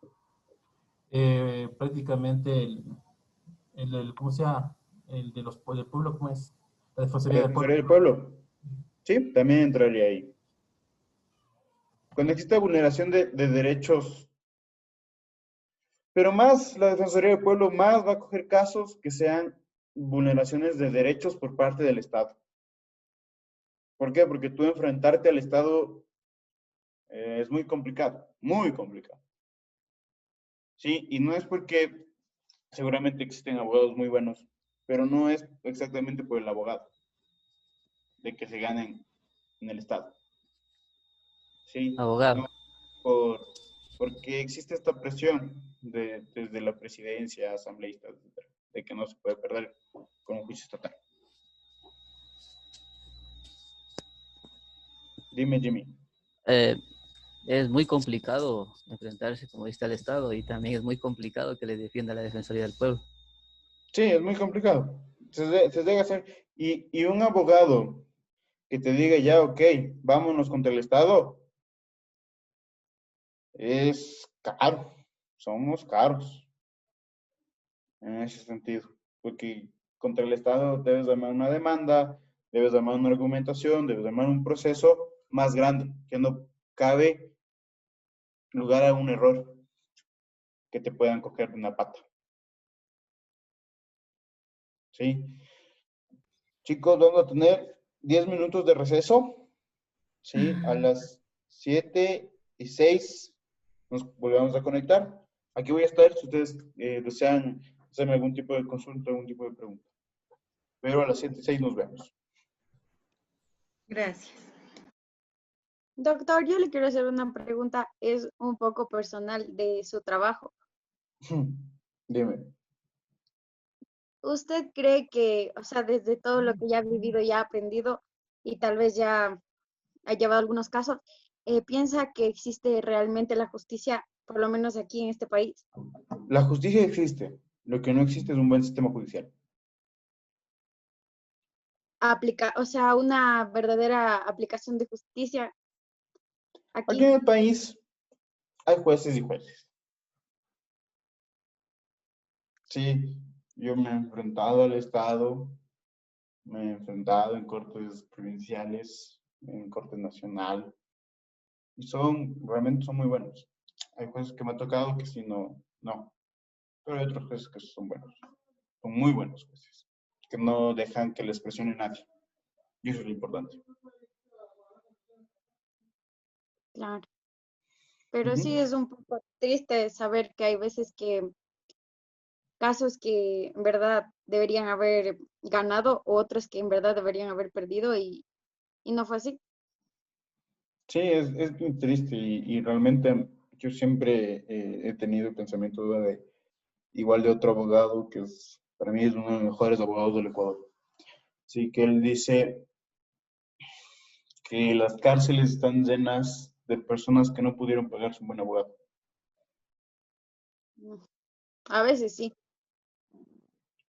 [SPEAKER 13] Prácticamente ¿cómo se llama? El del pueblo, ¿cómo es? La
[SPEAKER 1] ¿La
[SPEAKER 13] Defensoría del
[SPEAKER 1] Defensoría
[SPEAKER 13] Pueblo.
[SPEAKER 1] del Pueblo? Sí, también entraría ahí. Cuando existe vulneración de derechos, pero más la Defensoría del Pueblo más va a coger casos que sean vulneraciones de derechos por parte del Estado. ¿Por qué? Porque tú enfrentarte al Estado es muy complicado, muy complicado. Sí, y no es porque seguramente existen abogados muy buenos, pero no es exactamente por el abogado de que se ganen en el Estado. Sí,
[SPEAKER 6] Abogado.
[SPEAKER 1] no porque existe esta presión desde la presidencia, asambleístas, etcétera, de que no se puede perder con un juicio estatal. Dime, Jimmy.
[SPEAKER 6] Es muy complicado enfrentarse, como dice, al Estado y también es muy complicado que le defienda la Defensoría del Pueblo.
[SPEAKER 1] Sí, es muy complicado. Se debe hacer. Y un abogado que te diga ya, ok, vámonos contra el Estado, es caro. Somos caros en ese sentido. Porque contra el Estado debes armar una demanda, debes armar una argumentación, debes armar un proceso más grande, que no cabe lugar a un error que te puedan coger de una pata. ¿Sí? Chicos, vamos a tener 10 minutos de receso. ¿Sí? A las 7:06 nos volvemos a conectar. Aquí voy a estar si ustedes desean hacerme algún tipo de consulta, algún tipo de pregunta. Pero a las 7:06 nos vemos.
[SPEAKER 10] Gracias.
[SPEAKER 7] Doctor, yo le quiero hacer una pregunta, es un poco personal de su trabajo.
[SPEAKER 1] Dime.
[SPEAKER 7] ¿Usted cree que, o sea, desde todo lo que ya ha vivido, ya ha aprendido y tal vez ya ha llevado algunos casos, piensa que existe realmente la justicia, por lo menos aquí en este país?
[SPEAKER 1] La justicia existe. Lo que no existe es un buen sistema judicial.
[SPEAKER 7] O sea, una verdadera aplicación de justicia
[SPEAKER 1] Aquí
[SPEAKER 7] aquí.
[SPEAKER 1] en el país hay jueces y jueces. Sí, yo me he enfrentado al Estado, me he enfrentado en cortes provinciales, en corte nacional, y realmente son muy buenos. Hay jueces que me ha tocado que sí, no, pero hay otros jueces que son buenos, son muy buenos jueces, que no dejan que les presione nadie, y eso es lo importante.
[SPEAKER 7] Claro. Pero sí
[SPEAKER 1] Ujú.
[SPEAKER 7] es un poco triste saber que hay veces que casos que en verdad deberían haber ganado, o otros que en verdad deberían haber perdido y no fue así.
[SPEAKER 1] Sí, es muy triste y realmente yo siempre he tenido el pensamiento igual de otro abogado que para mí es uno de los mejores abogados del Ecuador. Sí, que él dice que las cárceles están llenas de personas que no pudieron pagarse un buen abogado.
[SPEAKER 7] A veces sí.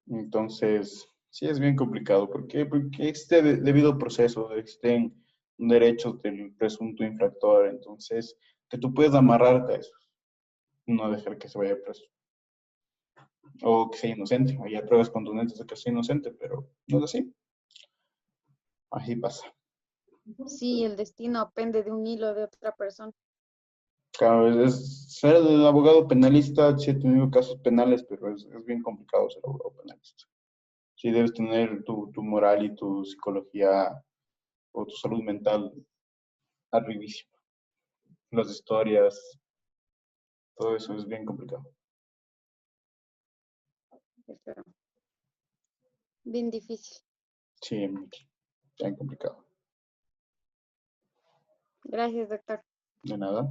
[SPEAKER 1] Entonces, sí es bien complicado. ¿Por qué? Porque existe debido proceso, existen derechos del presunto infractor. Entonces, que tú puedes amarrarte a eso, no dejar que se vaya preso. O que sea inocente. Hay pruebas contundentes de que sea inocente, pero no es así. Así pasa.
[SPEAKER 7] Sí, el destino pende de un hilo de otra persona.
[SPEAKER 1] Claro, ser el abogado penalista, sí he tenido casos penales, pero es bien complicado ser abogado penalista. Sí debes tener tu moral y tu psicología o tu salud mental arribísima. Las historias, todo eso es bien complicado.
[SPEAKER 7] Pero bien difícil.
[SPEAKER 1] Sí, bien complicado.
[SPEAKER 7] Gracias, doctor.
[SPEAKER 1] De nada.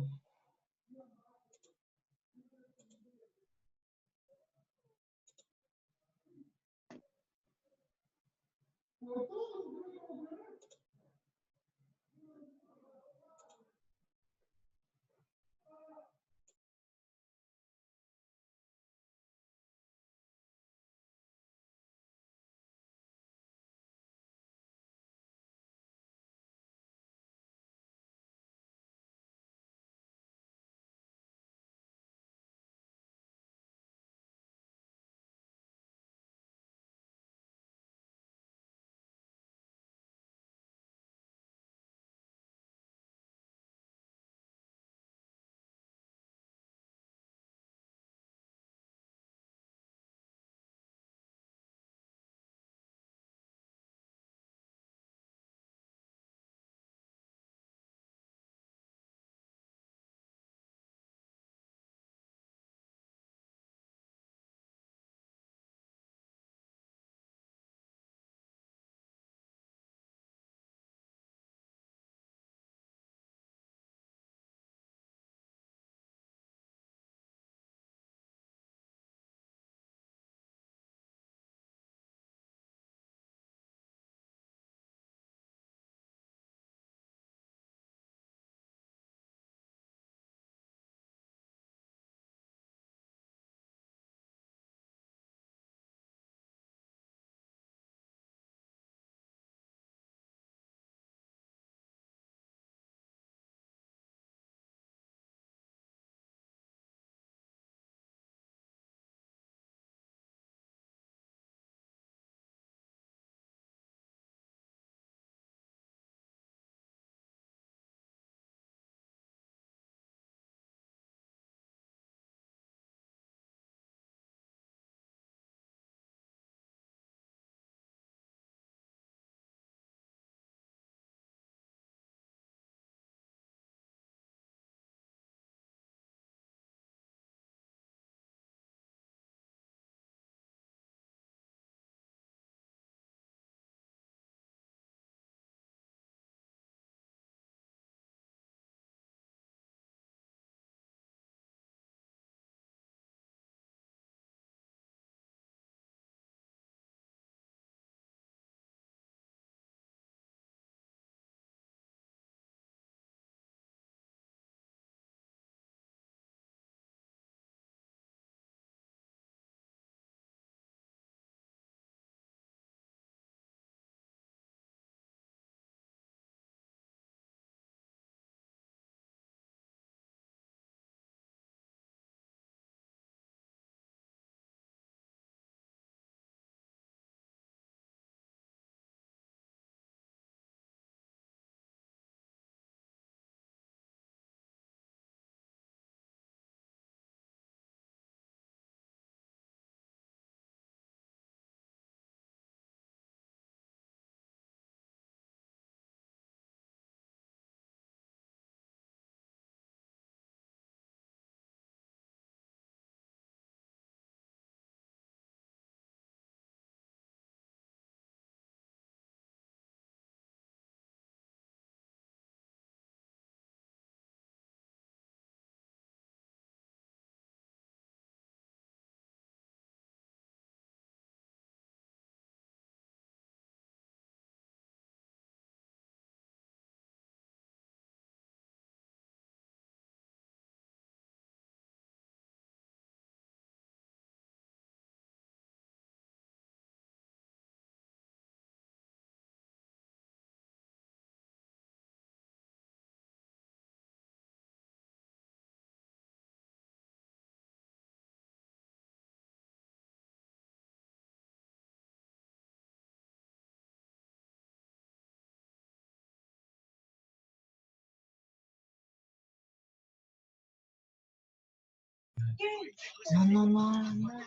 [SPEAKER 15] No, no, no, no.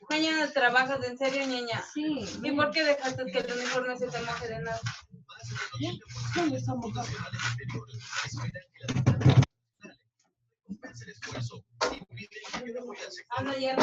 [SPEAKER 16] Mañana trabajas en serio, ñaña. Sí. ¿Y por qué dejaste que el uniforme se te moje de nada? ¿Dónde está mojado? Anda ya,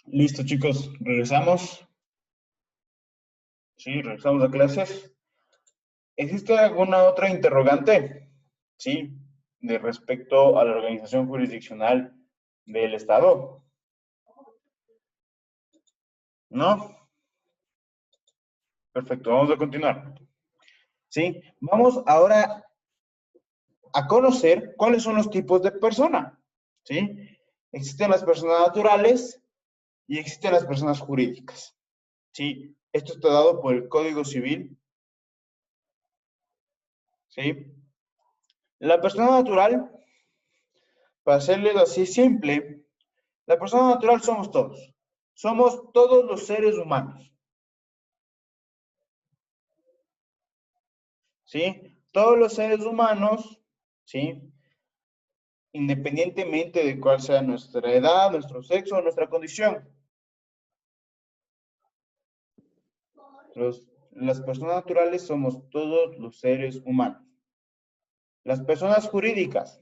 [SPEAKER 1] Listo, chicos, regresamos. Sí, regresamos a clases. ¿Existe alguna otra interrogante? Sí, de respecto a la organización jurisdiccional del Estado. ¿No? Perfecto, vamos a continuar. Sí, vamos ahora a conocer cuáles son los tipos de persona. ¿Sí? Existen las personas naturales y existen las personas jurídicas. ¿Sí? Esto está dado por el Código Civil. ¿Sí? La persona natural, para hacerles así simple, la persona natural somos todos. Somos todos los seres humanos. ¿Sí? Todos los seres humanos, ¿sí? Independientemente de cuál sea nuestra edad, nuestro sexo o nuestra condición. Las personas naturales somos todos los seres humanos. Las personas jurídicas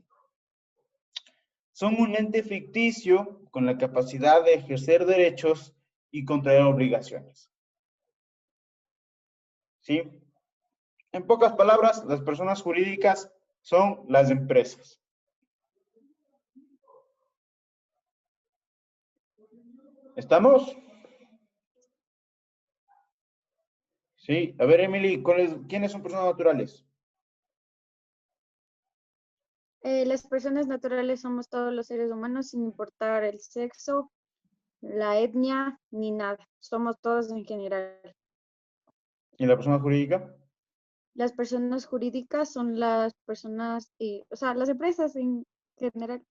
[SPEAKER 1] son un ente ficticio con la capacidad de ejercer derechos y contraer obligaciones. ¿Sí? En pocas palabras, las personas jurídicas son las empresas. ¿Estamos? Sí. A ver, Emily, ¿quiénes son personas naturales?
[SPEAKER 7] Las personas naturales somos todos los seres humanos sin importar el sexo, la etnia, ni nada. Somos todos en general.
[SPEAKER 1] ¿Y la persona jurídica?
[SPEAKER 7] Las personas jurídicas son las personas, o sea, las empresas en general.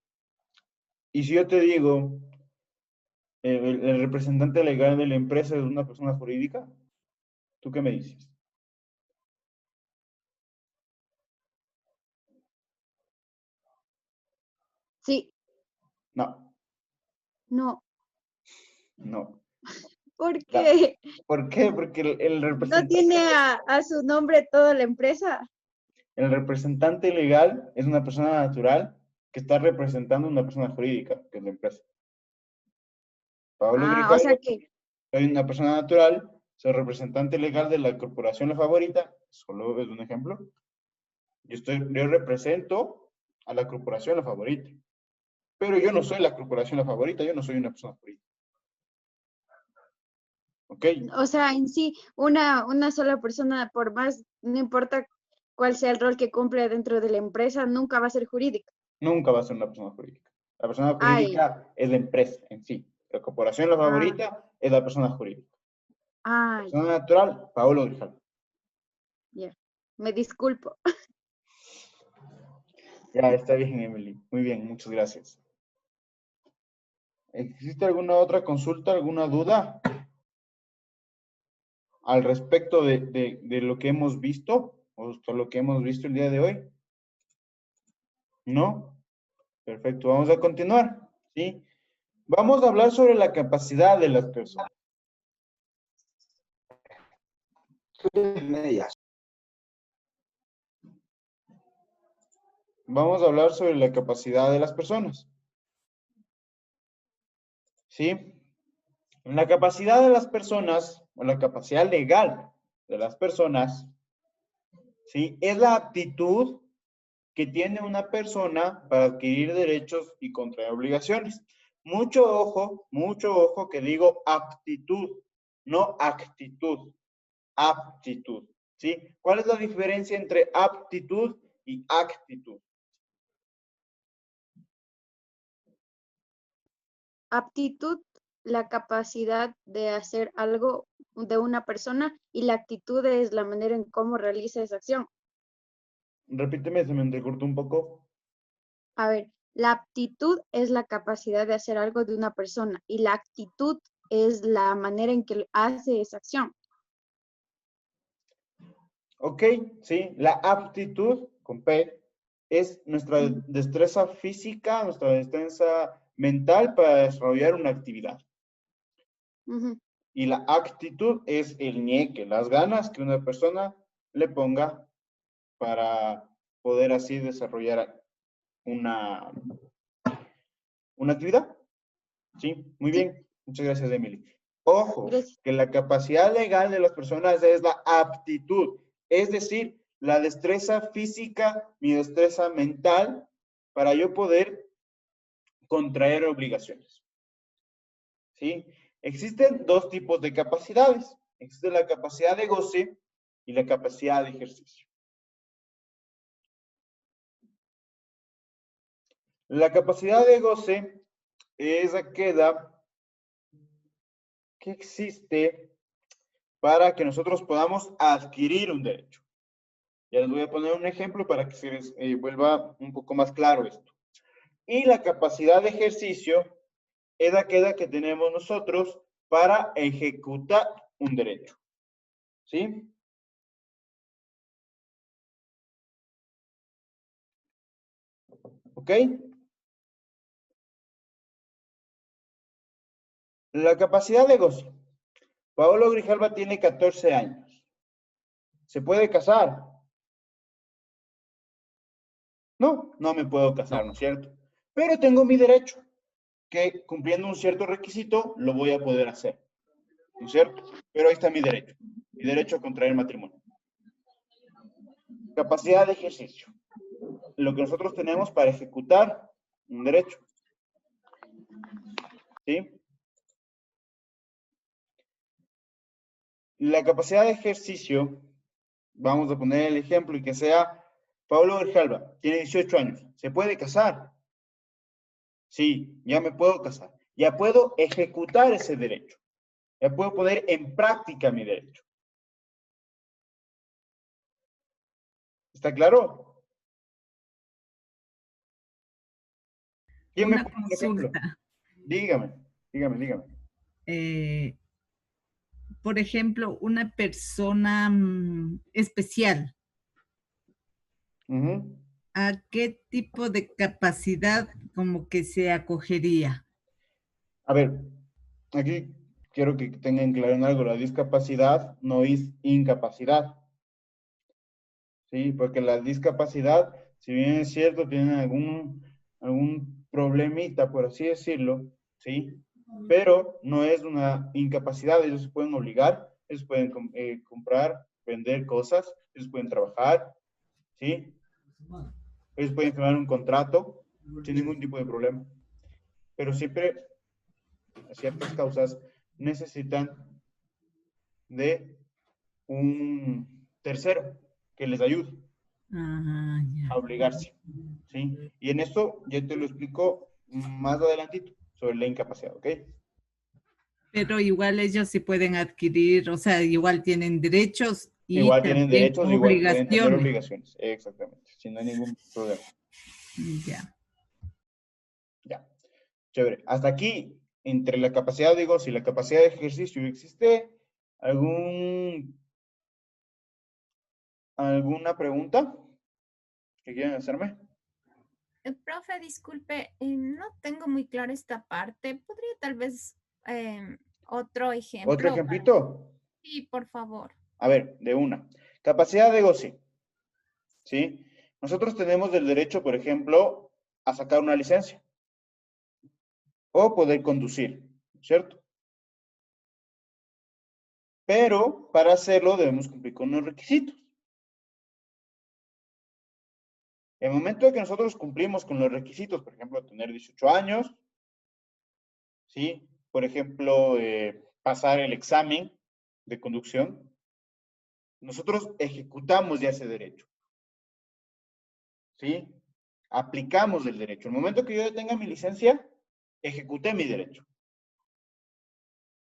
[SPEAKER 1] Y si yo te digo, el representante legal de la empresa es una persona jurídica, ¿tú qué me dices?
[SPEAKER 7] Sí.
[SPEAKER 1] No.
[SPEAKER 7] No.
[SPEAKER 1] No.
[SPEAKER 7] ¿Por qué?
[SPEAKER 1] ¿Por qué? Porque el
[SPEAKER 7] ¿No
[SPEAKER 1] representante...
[SPEAKER 7] tiene a su nombre toda la empresa?
[SPEAKER 1] El representante legal es una persona natural que está representando a una persona jurídica, que es la empresa. Pablo
[SPEAKER 7] O
[SPEAKER 1] Grijalvo,
[SPEAKER 7] sea que...
[SPEAKER 1] soy una persona natural, soy representante legal de la corporación La Favorita, solo es un ejemplo. Yo represento a la corporación La Favorita. Pero yo no soy la corporación La Favorita, yo no soy una persona jurídica. ¿Ok?
[SPEAKER 7] O sea, en sí, una sola persona, por más, no importa cuál sea el rol que cumple dentro de la empresa, nunca va a ser jurídica.
[SPEAKER 1] Nunca va a ser una persona jurídica. La persona
[SPEAKER 7] Ay.
[SPEAKER 1] jurídica es la empresa en sí. La corporación La Favorita es la persona jurídica.
[SPEAKER 7] Ay.
[SPEAKER 1] Persona natural, Pablo Grijalvo.
[SPEAKER 7] Ya, me disculpo.
[SPEAKER 1] Ya, está bien, Emily. Muy bien, muchas gracias. ¿Existe alguna otra consulta, alguna duda al respecto de lo que hemos visto o lo que hemos visto el día de hoy? ¿No? Perfecto, vamos a continuar, ¿sí? Vamos a hablar sobre la capacidad de las personas. Vamos a hablar sobre la capacidad de las personas. ¿Sí? La capacidad de las personas, o la capacidad legal de las personas, ¿sí? Es la aptitud que tiene una persona para adquirir derechos y contraer obligaciones. Mucho ojo que digo aptitud, no actitud, aptitud, ¿sí? ¿Cuál es la diferencia entre aptitud y actitud?
[SPEAKER 7] Aptitud, la capacidad de hacer algo de una persona, y la actitud es la manera en cómo realiza esa acción.
[SPEAKER 1] Repíteme, se me entrecortó un poco.
[SPEAKER 7] A ver, la aptitud es la capacidad de hacer algo de una persona y la actitud es la manera en que hace esa acción.
[SPEAKER 1] Ok, sí, la aptitud, con P, es nuestra destreza física, nuestra destreza mental para desarrollar una actividad. Y la actitud es el ñeque, las ganas que una persona le ponga para poder así desarrollar una actividad. Sí, muy bien. Muchas gracias, Emily. Ojo, que la capacidad legal de las personas es la aptitud, es decir, la destreza física, mi destreza mental, para yo poder contraer obligaciones. ¿Sí? Existen dos tipos de capacidades. Existe la capacidad de goce y la capacidad de ejercicio. La capacidad de goce es aquella que existe para que nosotros podamos adquirir un derecho. Ya les voy a poner un ejemplo para que se les vuelva un poco más claro esto. Y la capacidad de ejercicio es aquella que tenemos nosotros para ejecutar un derecho. ¿Sí? ¿Ok? La capacidad de goce. Paolo Grijalva tiene 14 años. ¿Se puede casar? No, no me puedo casar, ¿no es cierto? Pero tengo mi derecho, que cumpliendo un cierto requisito, lo voy a poder hacer. ¿No es cierto? Pero ahí está mi derecho a contraer matrimonio. Capacidad de ejercicio. Lo que nosotros tenemos para ejecutar un derecho. ¿Sí? La capacidad de ejercicio, vamos a poner el ejemplo y que sea Pablo Grijalva, tiene 18 años. ¿Se puede casar? Sí, ya me puedo casar. Ya puedo ejecutar ese derecho. Ya puedo poner en práctica mi derecho. ¿Está claro? ¿Quién me
[SPEAKER 11] Una
[SPEAKER 1] pone un ejemplo?
[SPEAKER 11] consulta.
[SPEAKER 1] Dígame.
[SPEAKER 11] Por ejemplo, una persona especial. ¿A qué tipo de capacidad como que se acogería?
[SPEAKER 1] A ver, aquí quiero que tengan claro en algo. La discapacidad no es incapacidad. Sí, porque la discapacidad, si bien es cierto, tienen algún problemita, por así decirlo, ¿sí? Pero no es una incapacidad. Ellos se pueden obligar, ellos pueden comprar, vender cosas, ellos pueden trabajar, ¿sí? Ellos pueden firmar un contrato sin ningún tipo de problema. Pero siempre, a ciertas causas, necesitan de un tercero que les ayude a obligarse, ¿sí? Y en esto ya te lo explico más adelantito sobre la incapacidad, ¿ok?
[SPEAKER 11] Pero igual ellos sí pueden adquirir, o sea, igual tienen derechos y
[SPEAKER 1] Igual tienen
[SPEAKER 11] también
[SPEAKER 1] derechos, igual pueden tener obligaciones, exactamente, sin ningún problema.
[SPEAKER 11] Ya.
[SPEAKER 1] Ya, chévere. Hasta aquí, entre la capacidad de goce y la capacidad de ejercicio, ¿existe alguna pregunta que quieran hacerme?
[SPEAKER 15] Profe, disculpe, no tengo muy clara esta parte. ¿Podría tal vez otro ejemplo?
[SPEAKER 1] ¿Otro ejemplito?
[SPEAKER 15] Sí, por favor.
[SPEAKER 1] A ver, de una. Capacidad de goce, ¿sí? Nosotros tenemos el derecho, por ejemplo, a sacar una licencia o poder conducir, ¿cierto? Pero para hacerlo debemos cumplir con unos requisitos. En el momento en que nosotros cumplimos con los requisitos, por ejemplo, tener 18 años, ¿sí? Por ejemplo, pasar el examen de conducción, nosotros ejecutamos ya ese derecho, ¿sí? Aplicamos el derecho. El momento que yo ya tenga mi licencia, ejecuté mi derecho.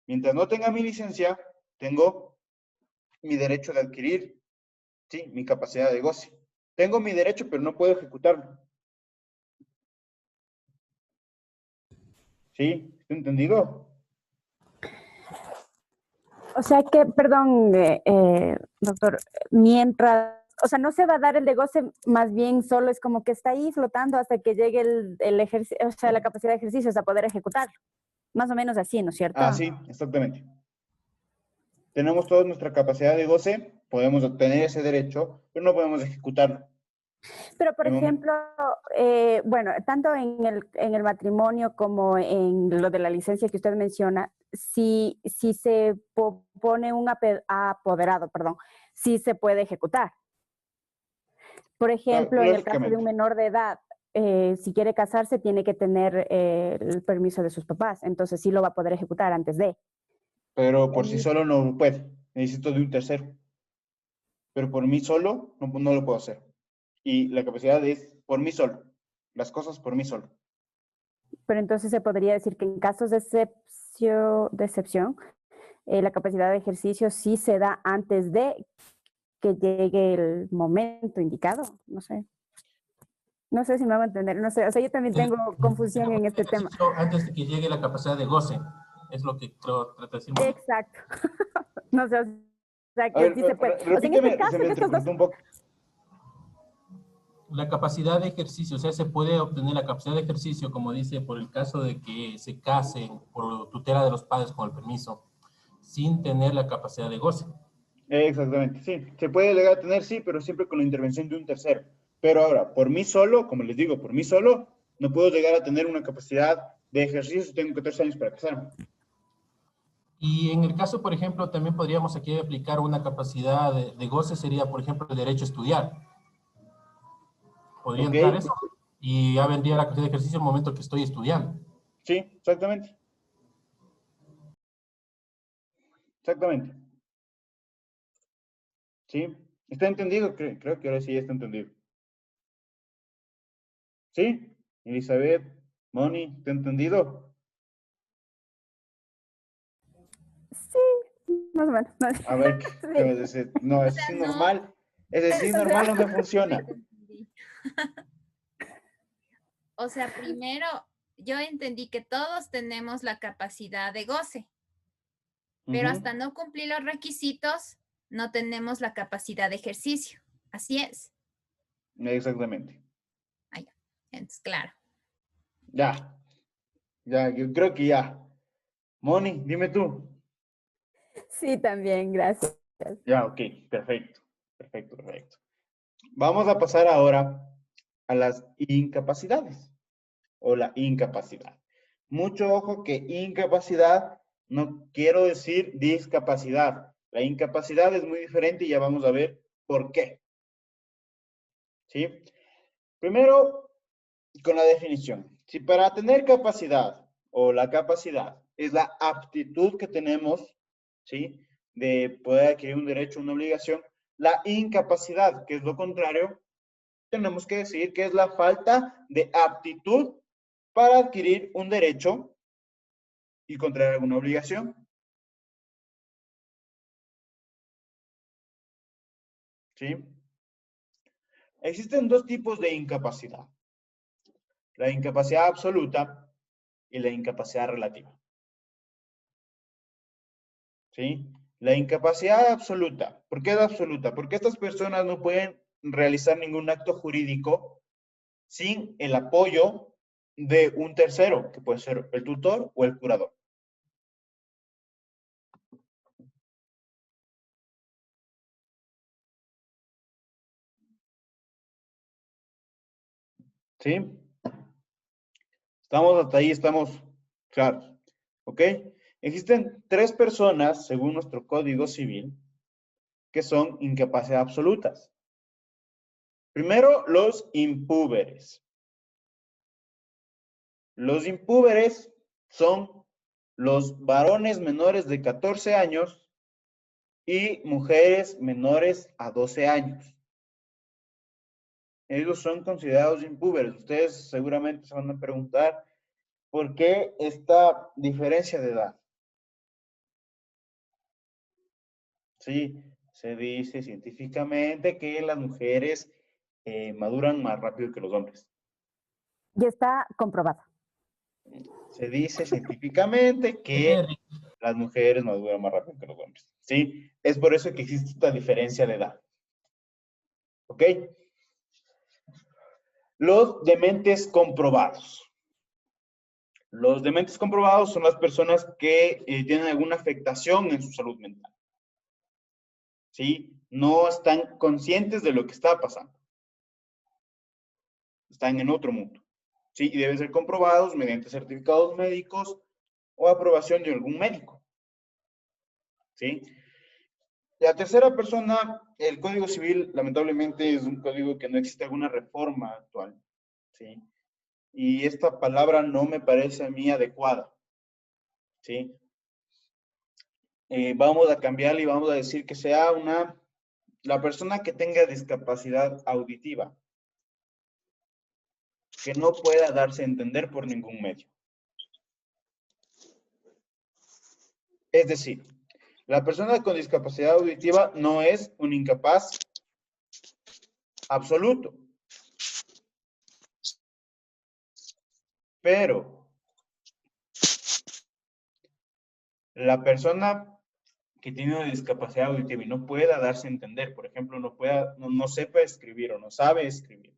[SPEAKER 1] Mientras no tenga mi licencia, tengo mi derecho de adquirir, ¿sí? Mi capacidad de goce. Tengo mi derecho, pero no puedo ejecutarlo. ¿Sí? ¿Está entendido?
[SPEAKER 12] O sea que, perdón, doctor, mientras, o sea, no se va a dar el de goce, más bien solo es como que está ahí flotando hasta que llegue el ejercicio, o sea, la capacidad de ejercicio, o sea, poder ejecutarlo. Más o menos así, ¿no es cierto?
[SPEAKER 1] Ah, sí, exactamente. Tenemos toda nuestra capacidad de goce, podemos obtener ese derecho, pero no podemos ejecutarlo.
[SPEAKER 12] Pero, por ejemplo, bueno, tanto en el matrimonio como en lo de la licencia que usted menciona, si se pone un apoderado, perdón, sí se puede ejecutar. Por ejemplo, en el caso de un menor de edad, si quiere casarse, tiene que tener el permiso de sus papás, entonces sí lo va a poder ejecutar antes de.
[SPEAKER 1] Pero por sí solo no puede, necesito de un tercero. Pero por mí solo no lo puedo hacer. Y la capacidad es por mí solo, las cosas por mí solo.
[SPEAKER 12] Pero entonces se podría decir que en casos de excepción, la capacidad de ejercicio sí se da antes de que llegue el momento indicado, no sé. No sé si me van a entender, no sé, o sea, yo también tengo confusión en este tema.
[SPEAKER 13] Antes de que llegue la capacidad de goce, es lo que creo trata de decir.
[SPEAKER 12] Exacto. No sé, o sea, que
[SPEAKER 1] A ver,
[SPEAKER 12] sí se puede. O sea, en
[SPEAKER 1] repíteme,
[SPEAKER 12] este caso,
[SPEAKER 1] se me
[SPEAKER 12] en estos dos...
[SPEAKER 1] entrecortó un poco.
[SPEAKER 13] La capacidad de ejercicio, o sea, se puede obtener la capacidad de ejercicio, como dice, por el caso de que se casen por tutela de los padres con el permiso, sin tener la capacidad de goce.
[SPEAKER 1] Exactamente, sí. Se puede llegar a tener, sí, pero siempre con la intervención de un tercero. Pero ahora, por mí solo, como les digo, por mí solo, no puedo llegar a tener una capacidad de ejercicio si tengo 14 años para casarme.
[SPEAKER 13] Y en el caso, por ejemplo, también podríamos aquí aplicar una capacidad de goce, sería, por ejemplo, el derecho a estudiar. ¿Podría entrar eso? Y ya vendría la capacidad de ejercicio en el momento que estoy estudiando.
[SPEAKER 1] Sí, exactamente. Exactamente. ¿Sí? ¿Está entendido? Creo que ahora sí está entendido. ¿Sí? Elizabeth, Moni, ¿está entendido?
[SPEAKER 12] Sí, más o menos.
[SPEAKER 1] A ver, ¿qué vas a decir? No, eso sí normal. Es decir, normal no me funciona.
[SPEAKER 15] O sea, primero yo entendí que todos tenemos la capacidad de goce, pero hasta no cumplir los requisitos, no tenemos la capacidad de ejercicio. Así es.
[SPEAKER 1] Exactamente.
[SPEAKER 15] Ah, ya. Entonces, claro.
[SPEAKER 1] Ya. Ya, yo creo que ya. Moni, dime tú.
[SPEAKER 12] Sí, también, gracias.
[SPEAKER 1] Ya, ok, perfecto. Perfecto, perfecto. Vamos a pasar ahora a las incapacidades o la incapacidad. Mucho ojo que incapacidad no quiero decir discapacidad. La incapacidad es muy diferente y ya vamos a ver por qué. ¿Sí? Primero, con la definición. Si para tener capacidad o la capacidad es la aptitud que tenemos, ¿sí? De poder adquirir un derecho o una obligación, la incapacidad, que es lo contrario, tenemos que decir que es la falta de aptitud para adquirir un derecho y contraer alguna obligación. ¿Sí? Existen dos tipos de incapacidad. La incapacidad absoluta y la incapacidad relativa. ¿Sí? La incapacidad absoluta. ¿Por qué es absoluta? Porque estas personas no pueden realizar ningún acto jurídico sin el apoyo de un tercero, que puede ser el tutor o el curador. ¿Sí? Estamos hasta ahí, estamos claros. ¿Ok? Existen tres personas, según nuestro Código Civil, que son incapacidad absolutas. Primero, los impúberes. Los impúberes son los varones menores de 14 años y mujeres menores a 12 años. Ellos son considerados impúberes. Ustedes seguramente se van a preguntar por qué esta diferencia de edad. Sí, se dice científicamente que las mujeres maduran más rápido que los hombres.
[SPEAKER 12] Y está comprobado.
[SPEAKER 1] Se dice científicamente que las mujeres maduran más rápido que los hombres. ¿Sí? Es por eso que existe esta diferencia de edad. ¿Ok? Los dementes comprobados. Los dementes comprobados son las personas que tienen alguna afectación en su salud mental. ¿Sí? No están conscientes de lo que está pasando. Están en otro mundo. ¿Sí? Y deben ser comprobados mediante certificados médicos o aprobación de algún médico. ¿Sí? La tercera persona, el Código Civil, lamentablemente, es un código que no existe alguna reforma actual. ¿Sí? Y esta palabra no me parece a mí adecuada. ¿Sí? Vamos a cambiarla y vamos a decir que sea la persona que tenga discapacidad auditiva, que no pueda darse a entender por ningún medio. Es decir, La persona con discapacidad auditiva no es un incapaz absoluto. Pero la persona que tiene una discapacidad auditiva y no pueda darse a entender, por ejemplo, no sepa escribir o no sabe escribir,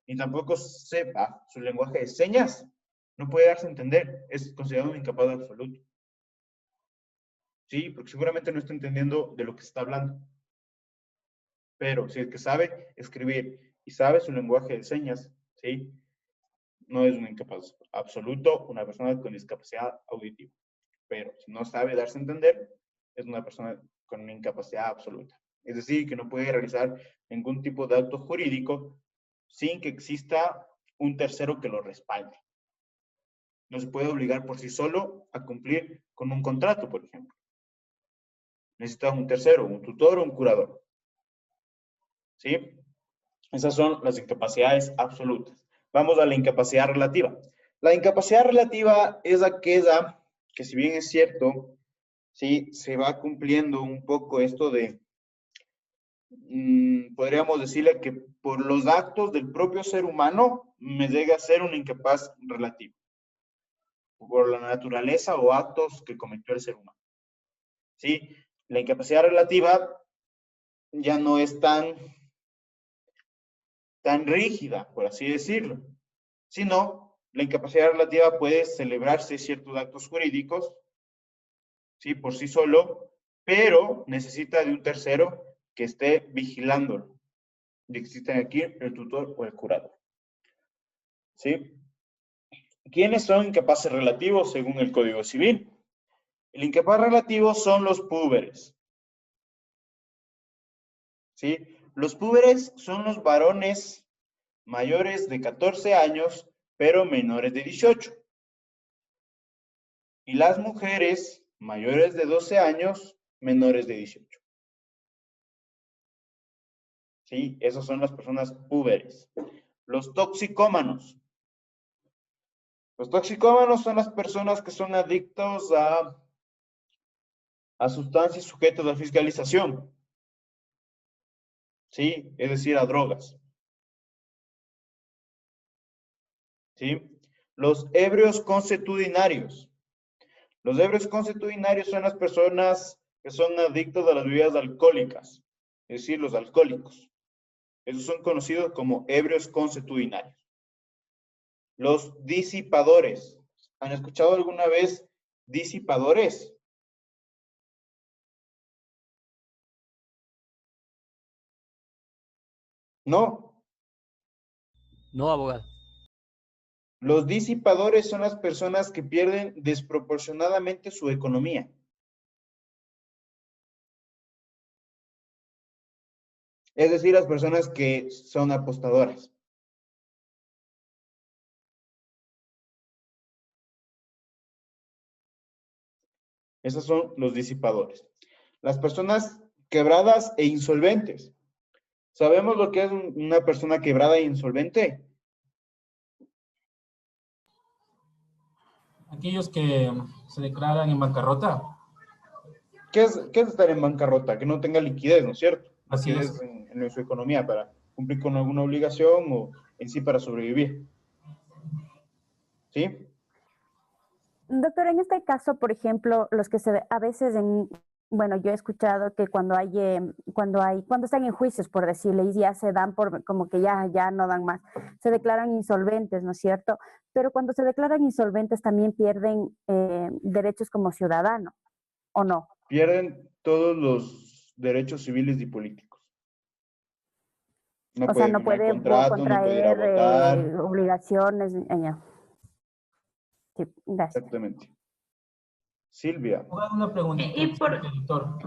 [SPEAKER 1] y tampoco sepa su lenguaje de señas, no puede darse a entender, es considerado un incapaz absoluto. Sí, porque seguramente no está entendiendo de lo que se está hablando. Pero si es que sabe escribir y sabe su lenguaje de señas, ¿sí? No es un incapaz absoluto, una persona con discapacidad auditiva. Pero si no sabe darse a entender, es una persona con una incapacidad absoluta. Es decir, que no puede realizar ningún tipo de acto jurídico sin que exista un tercero que lo respalde. No se puede obligar por sí solo a cumplir con un contrato, por ejemplo. Necesita un tercero, un tutor o un curador. ¿Sí? Esas son las incapacidades absolutas. Vamos a la incapacidad relativa. La incapacidad relativa es aquella que, si bien es cierto, sí, se va cumpliendo un poco esto de, podríamos decirle que por los actos del propio ser humano me llega a ser un incapaz relativo. Por la naturaleza o actos que cometió el ser humano. ¿Sí? La incapacidad relativa ya no es tan rígida, por así decirlo, sino la incapacidad relativa puede celebrarse ciertos actos jurídicos, ¿sí? Por sí solo, pero necesita de un tercero que esté vigilándolo. Y existen aquí el tutor o el curador. ¿Sí? ¿Quiénes son incapaces relativos según el Código Civil? El incapaz relativo son los púberes. ¿Sí? Los púberes son los varones mayores de 14 años, pero menores de 18. Y las mujeres mayores de 12 años, menores de 18. ¿Sí? Esas son las personas púberes. Los toxicómanos. Los toxicómanos son las personas que son adictos a sustancias sujetas a fiscalización. ¿Sí? Es decir, a drogas. ¿Sí? Los ebrios consuetudinarios. Los ebrios consuetudinarios son las personas que son adictos a las bebidas alcohólicas, es decir, los alcohólicos. Esos son conocidos como ebrios consuetudinarios. Los disipadores. ¿Han escuchado alguna vez disipadores? ¿No?
[SPEAKER 6] No, abogado.
[SPEAKER 1] Los disipadores son las personas que pierden desproporcionadamente su economía. Es decir, las personas que son apostadoras. Esos son los disipadores. Las personas quebradas e insolventes. ¿Sabemos lo que es una persona quebrada e insolvente?
[SPEAKER 13] Aquellos que se declaran en bancarrota.
[SPEAKER 1] ¿Qué es estar en bancarrota? Que no tenga liquidez, ¿no es cierto?
[SPEAKER 13] Así
[SPEAKER 1] liquidez en su economía para cumplir con alguna obligación o en sí para sobrevivir. ¿Sí?
[SPEAKER 12] Doctor, en este caso, por ejemplo, los que a veces bueno, yo he escuchado que cuando están en juicios, por decirle, y ya se dan como que ya no dan más, se declaran insolventes, ¿no es cierto? Pero cuando se declaran insolventes también pierden derechos como ciudadano, ¿o no?
[SPEAKER 1] Pierden todos los derechos civiles y políticos. No
[SPEAKER 12] o sea, no puede
[SPEAKER 1] contrato,
[SPEAKER 12] contraer
[SPEAKER 1] no puede ir a votar.
[SPEAKER 12] Obligaciones. Sí, gracias.
[SPEAKER 1] Exactamente. Silvia.
[SPEAKER 13] Una pregunta, doctor.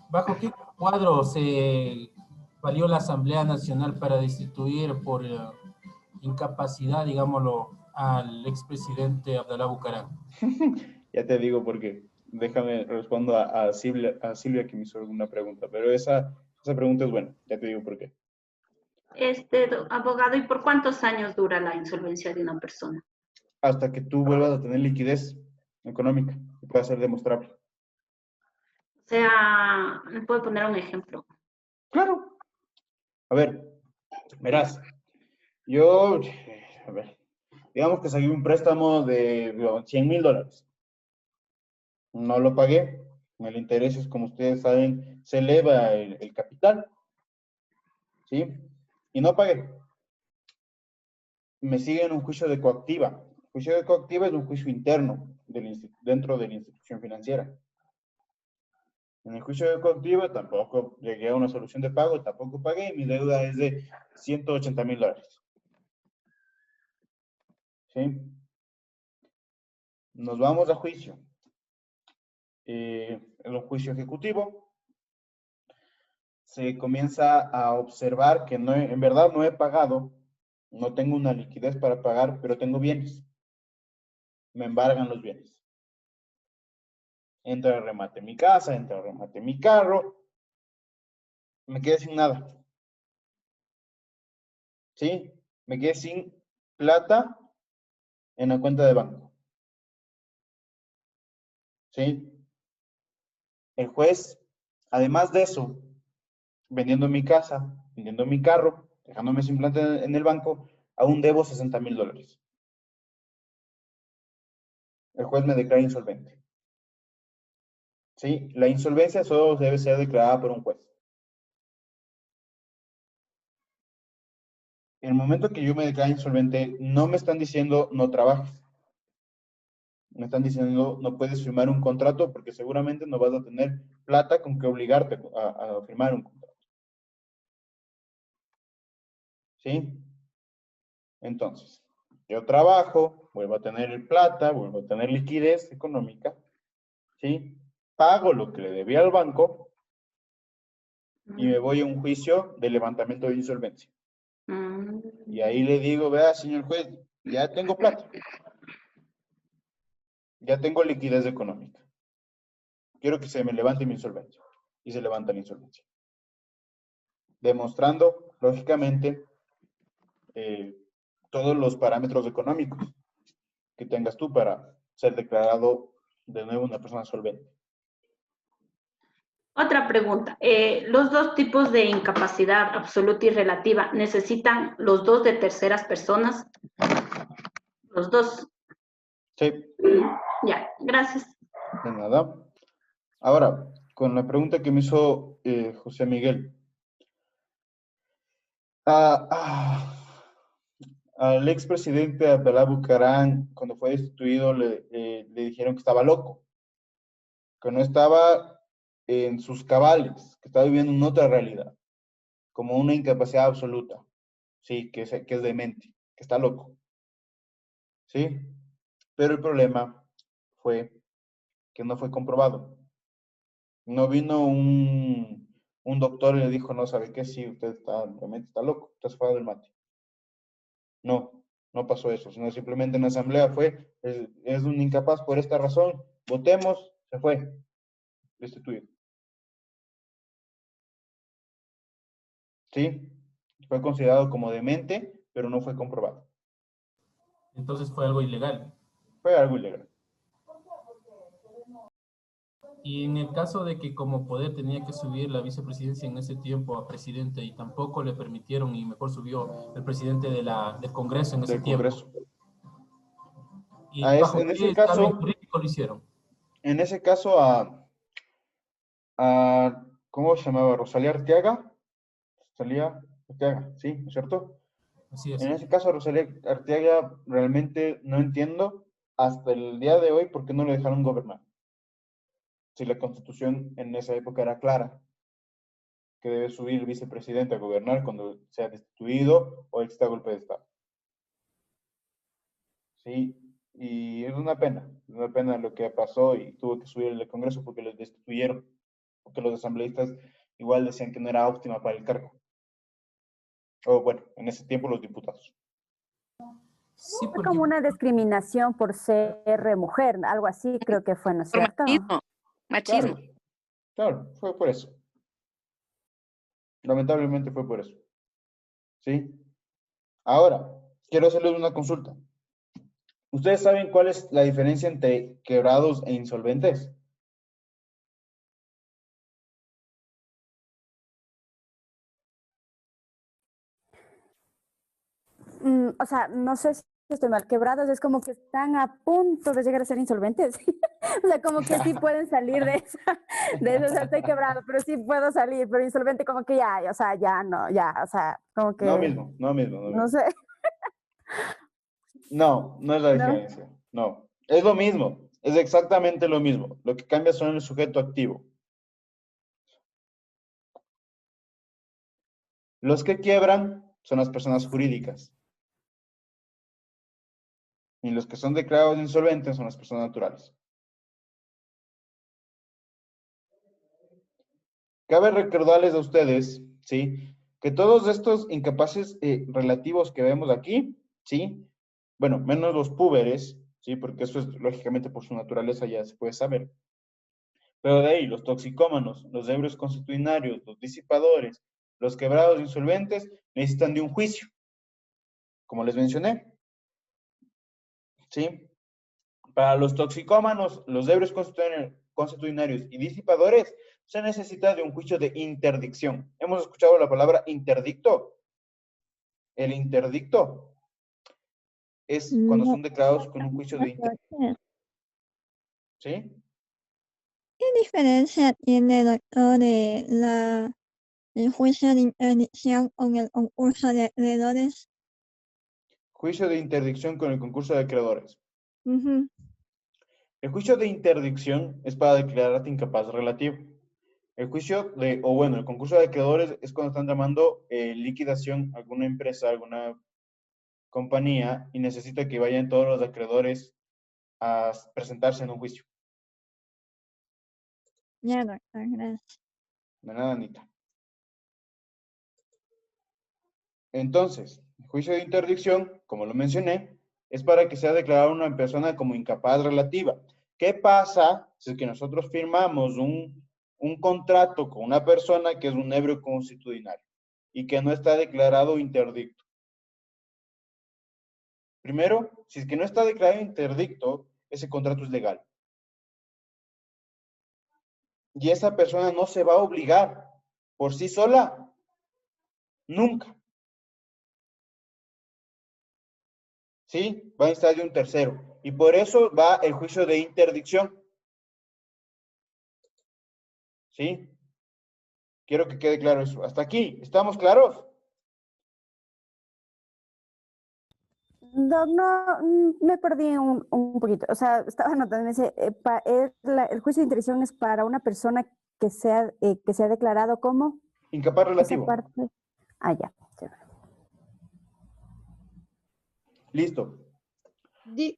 [SPEAKER 13] ¿Bajo qué cuadro se valió la Asamblea Nacional para destituir por incapacidad, digámoslo, al expresidente Abdalá Bucaram?
[SPEAKER 1] Ya te digo por qué. Déjame respondo a Silvia que me hizo alguna pregunta, pero esa pregunta es buena. Ya te digo por qué.
[SPEAKER 10] Abogado, ¿y por cuántos años dura la insolvencia de una persona?
[SPEAKER 1] Hasta que tú vuelvas a tener liquidez económica y pueda ser demostrable.
[SPEAKER 17] sea, ¿me puede poner un ejemplo?
[SPEAKER 1] Claro. A ver, verás. Yo, a ver, digamos que saqué un préstamo de $100,000. No lo pagué. El interés es, como ustedes saben, se eleva el capital. ¿Sí? Y no pagué. Me siguen un juicio de coactiva. El juicio de coactiva es un juicio interno dentro de la institución financiera. En el juicio de coactiva tampoco llegué a una solución de pago, tampoco pagué. Mi deuda es de $180,000. ¿Sí? Nos vamos a juicio. En un juicio ejecutivo se comienza a observar que en verdad no he pagado, no tengo una liquidez para pagar, pero tengo bienes. Me embargan los bienes. Entra el remate en mi casa, entra el remate en mi carro, me quedé sin nada. ¿Sí? Me quedé sin plata en la cuenta de banco. ¿Sí? El juez, además de eso, vendiendo mi casa, vendiendo mi carro, dejándome sin plata en el banco, aún debo $60,000. El juez me declara insolvente. ¿Sí? La insolvencia solo debe ser declarada por un juez. En el momento que yo me declaro insolvente, no me están diciendo no trabajes. Me están diciendo no puedes firmar un contrato porque seguramente no vas a tener plata con que obligarte a firmar un contrato. ¿Sí? Entonces, yo trabajo, vuelvo a tener plata, vuelvo a tener liquidez económica, ¿sí? Pago lo que le debía al banco y me voy a un juicio de levantamiento de insolvencia. Y ahí le digo, vea, señor juez, ya tengo plata. Ya tengo liquidez económica. Quiero que se me levante mi insolvencia. Y se levanta la insolvencia. Demostrando, lógicamente, todos los parámetros económicos que tengas tú para ser declarado de nuevo una persona solvente.
[SPEAKER 17] Otra pregunta. ¿Los dos tipos de incapacidad absoluta y relativa necesitan los dos de terceras personas? Los dos.
[SPEAKER 1] Sí.
[SPEAKER 17] Ya, gracias.
[SPEAKER 1] De nada. Ahora, con la pregunta que me hizo José Miguel. Al expresidente Abdalá Bucaram, cuando fue destituido, le dijeron que estaba loco, que no estaba en sus cabales, que estaba viviendo en otra realidad, como una incapacidad absoluta, sí, que es demente, que está loco, sí, pero el problema fue que no fue comprobado. No vino un doctor y le dijo, no, ¿sabe qué? Sí, usted realmente está loco, está fuera del mate. No, no pasó eso, sino simplemente en la asamblea fue, es un incapaz por esta razón, votemos, se fue, destituido. ¿Sí? Fue considerado como demente, pero no fue comprobado.
[SPEAKER 13] Entonces fue algo ilegal.
[SPEAKER 1] Fue algo ilegal.
[SPEAKER 13] Y en el caso de que como poder tenía que subir la vicepresidencia en ese tiempo a presidente y tampoco le permitieron y mejor subió el presidente del Congreso en ese tiempo. ¿Y bajo
[SPEAKER 1] en
[SPEAKER 13] qué
[SPEAKER 1] ese
[SPEAKER 13] examen
[SPEAKER 1] caso,
[SPEAKER 13] jurídico lo hicieron?
[SPEAKER 1] En ese caso ¿cómo se llamaba? Rosalía Arteaga. Rosalía Arteaga, ¿sí? ¿No es cierto?
[SPEAKER 13] Así es.
[SPEAKER 1] En ese caso, Rosalía Arteaga, realmente no entiendo hasta el día de hoy por qué no le dejaron gobernar. Si la Constitución en esa época era clara, que debe subir el vicepresidente a gobernar cuando sea destituido o exista golpe de Estado. Sí, y es una pena lo que pasó y tuvo que subir el Congreso porque los destituyeron, porque los asambleístas igual decían que no era óptima para el cargo. O bueno, en ese tiempo los diputados.
[SPEAKER 12] Sí, fue como una discriminación por ser mujer, algo así creo que fue, ¿no es cierto?
[SPEAKER 14] Machismo.
[SPEAKER 1] Claro, fue por eso. Lamentablemente fue por eso. ¿Sí? Ahora, quiero hacerles una consulta. ¿Ustedes saben cuál es la diferencia entre quebrados e insolventes?
[SPEAKER 12] o sea, no sé si estoy mal, quebrados es como que están a punto de llegar a ser insolventes. O sea, como que sí pueden salir de eso, o sea, estoy quebrado, pero sí puedo salir, pero insolvente como que ya, o sea, ya no, ya, o sea, como que,
[SPEAKER 1] No mismo, no mismo, no
[SPEAKER 12] no
[SPEAKER 1] mismo.
[SPEAKER 12] sé,
[SPEAKER 1] No, no es la
[SPEAKER 12] ¿no?
[SPEAKER 1] diferencia. No, es lo mismo, es exactamente lo mismo. Lo que cambia son el sujeto activo. Los que quiebran son las personas jurídicas. Y los que son declarados insolventes son las personas naturales. Cabe recordarles a ustedes, ¿sí? Que todos estos incapaces relativos que vemos aquí, ¿sí? Bueno, menos los púberes, ¿sí? Porque eso es lógicamente por su naturaleza ya se puede saber. Pero de ahí, los toxicómanos, los ebrios consuetudinarios, los disipadores, los quebrados insolventes, necesitan de un juicio, como les mencioné, ¿sí? Para los toxicómanos, los ebrios consuetudinarios y disipadores, se necesita de un juicio de interdicción. ¿Hemos escuchado la palabra interdicto? El interdicto es cuando
[SPEAKER 18] No,
[SPEAKER 1] son declarados con un juicio
[SPEAKER 18] no
[SPEAKER 1] de
[SPEAKER 18] lo
[SPEAKER 1] interdicción.
[SPEAKER 18] sé.
[SPEAKER 1] ¿Sí?
[SPEAKER 18] ¿Qué diferencia tiene, doctor, el juicio de interdicción con el concurso de acreedores?
[SPEAKER 1] Juicio de interdicción con el concurso de acreedores.
[SPEAKER 18] Ujú.
[SPEAKER 1] El juicio de interdicción es para declararte incapaz relativo. El juicio el concurso de acreedores es cuando están llamando liquidación a alguna empresa, alguna compañía y necesita que vayan todos los acreedores a presentarse en un juicio.
[SPEAKER 18] Ya, doctor, gracias.
[SPEAKER 1] De nada, Anita. Entonces, el juicio de interdicción, como lo mencioné, es para que sea declarada una persona como incapaz relativa. ¿Qué pasa si es que nosotros firmamos un contrato con una persona que es un ebrio consuetudinario y que no está declarado interdicto? Primero, si es que no está declarado interdicto, ese contrato es legal. Y esa persona no se va a obligar por sí sola, nunca. ¿Sí? Va a instalar de un tercero. Y por eso va el juicio de interdicción. ¿Sí? Quiero que quede claro eso. Hasta aquí, ¿estamos claros?
[SPEAKER 12] Doc, no, me perdí un poquito, o sea, estaba anotando, dice, el juicio de interdicción es para una persona que sea declarado como
[SPEAKER 1] Incapaz
[SPEAKER 12] esa
[SPEAKER 1] relativo.
[SPEAKER 12] parte. Ah, ya.
[SPEAKER 1] Listo.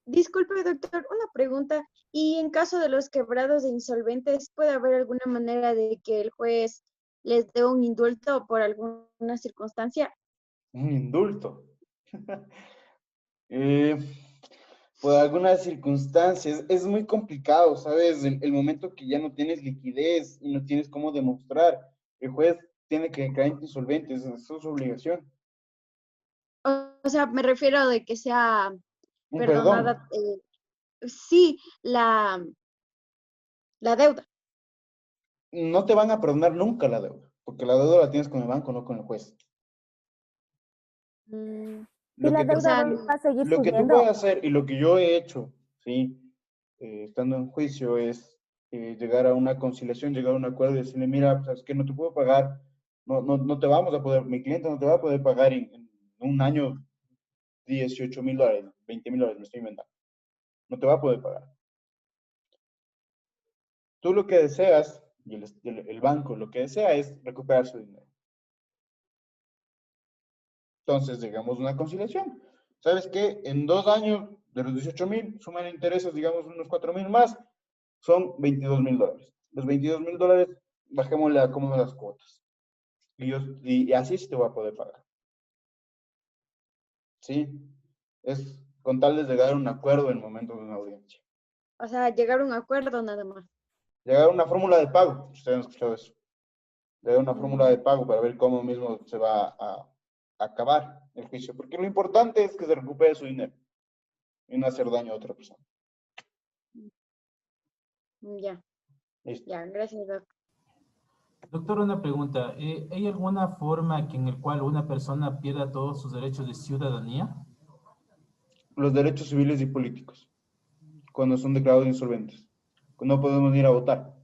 [SPEAKER 7] Disculpe, doctor, una pregunta. ¿Y en caso de los quebrados de insolventes, puede haber alguna manera de que el juez les dé un indulto por alguna circunstancia?
[SPEAKER 1] Un indulto. Por algunas circunstancias, es muy complicado, ¿sabes? El momento que ya no tienes liquidez y no tienes cómo demostrar, el juez tiene que declarar insolvente, eso es su obligación.
[SPEAKER 7] O sea, me refiero de que sea
[SPEAKER 1] Un
[SPEAKER 7] perdonada,
[SPEAKER 1] perdón.
[SPEAKER 7] sí, la deuda.
[SPEAKER 1] No te van a perdonar nunca la deuda, porque la deuda la tienes con el banco, no con el juez.
[SPEAKER 12] Y la
[SPEAKER 7] O sea,
[SPEAKER 12] deuda va a seguir
[SPEAKER 1] Lo que tú
[SPEAKER 12] subiendo.
[SPEAKER 1] puedes hacer y lo que yo he hecho, ¿sí? Estando en juicio, es llegar a una conciliación, llegar a un acuerdo y decirle, mira, sabes que no te puedo pagar, no te vamos a poder, mi cliente no te va a poder pagar en un año $18,000, $20,000, me estoy inventando. No te va a poder pagar. Tú lo que deseas, y el banco lo que desea es recuperar su dinero. Entonces, llegamos a una conciliación. ¿Sabes qué? En 2 años, de los 18,000, suman intereses, digamos, unos 4,000 más, son $22,000. Los $22,000, bajémosle a cómo las cuotas. Y así sí te voy a poder pagar. ¿Sí? Es con tal de llegar a un acuerdo en el momento de una audiencia.
[SPEAKER 7] o sea, llegar a un acuerdo nada más.
[SPEAKER 1] Llegar a una fórmula de pago, ustedes han escuchado eso. Llegar a una fórmula de pago para ver cómo mismo se va a acabar el juicio. Porque lo importante es que se recupere su dinero y no hacer daño a otra persona.
[SPEAKER 7] Ya.
[SPEAKER 1] Listo.
[SPEAKER 7] Ya, gracias, doctor.
[SPEAKER 13] Doctor, una pregunta. ¿Hay alguna forma en la cual una persona pierda todos sus derechos de ciudadanía?
[SPEAKER 1] Los derechos civiles y políticos, cuando son declarados insolventes. No podemos ir a votar.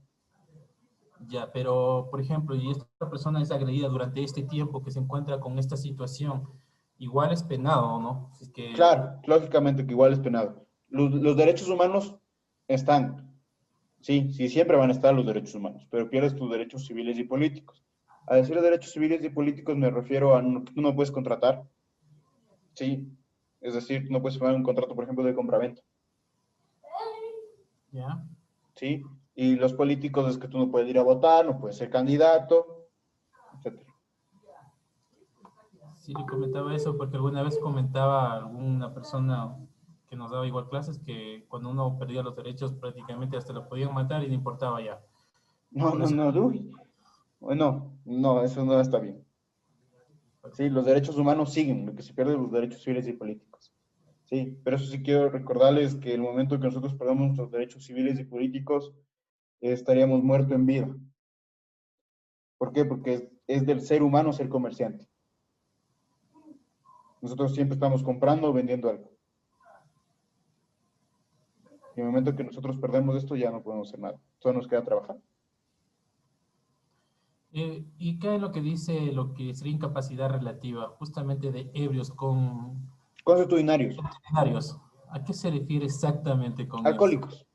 [SPEAKER 13] Ya, pero, por ejemplo, y esta persona es agredida durante este tiempo que se encuentra con esta situación, igual es penado, ¿no? Si es que...
[SPEAKER 1] Claro, lógicamente que igual es penado. Los derechos humanos están, sí, sí, siempre van a estar los derechos humanos, pero pierdes tus derechos civiles y políticos. A decir derechos civiles y políticos me refiero a que tú no puedes contratar, sí, es decir, no puedes firmar un contrato, por ejemplo, de compraventa.
[SPEAKER 13] Ya.
[SPEAKER 1] ¿Sí? Y los políticos es que tú no puedes ir a votar, no puedes ser candidato, etc.
[SPEAKER 13] Sí, le comentaba eso porque alguna vez comentaba alguna persona que nos daba igual clases que cuando uno perdía los derechos prácticamente hasta lo podían matar y no importaba ya.
[SPEAKER 1] No, no, no, uy. Bueno, no, eso no está bien. Sí, los derechos humanos siguen, lo que se pierde los derechos civiles y políticos. Sí, pero eso sí quiero recordarles que el momento que nosotros perdamos nuestros derechos civiles y políticos, estaríamos muertos en vida. ¿Por qué? Porque es del ser humano ser comerciante. Nosotros siempre estamos comprando o vendiendo algo. Y en el momento que nosotros perdemos esto, ya no podemos hacer nada. Solo nos queda trabajar.
[SPEAKER 13] ¿Y qué es lo que dice lo que sería incapacidad relativa, justamente de ebrios con...
[SPEAKER 1] Consuetudinarios.
[SPEAKER 13] ¿A qué se refiere exactamente con
[SPEAKER 1] Alcohólicos.
[SPEAKER 13] eso?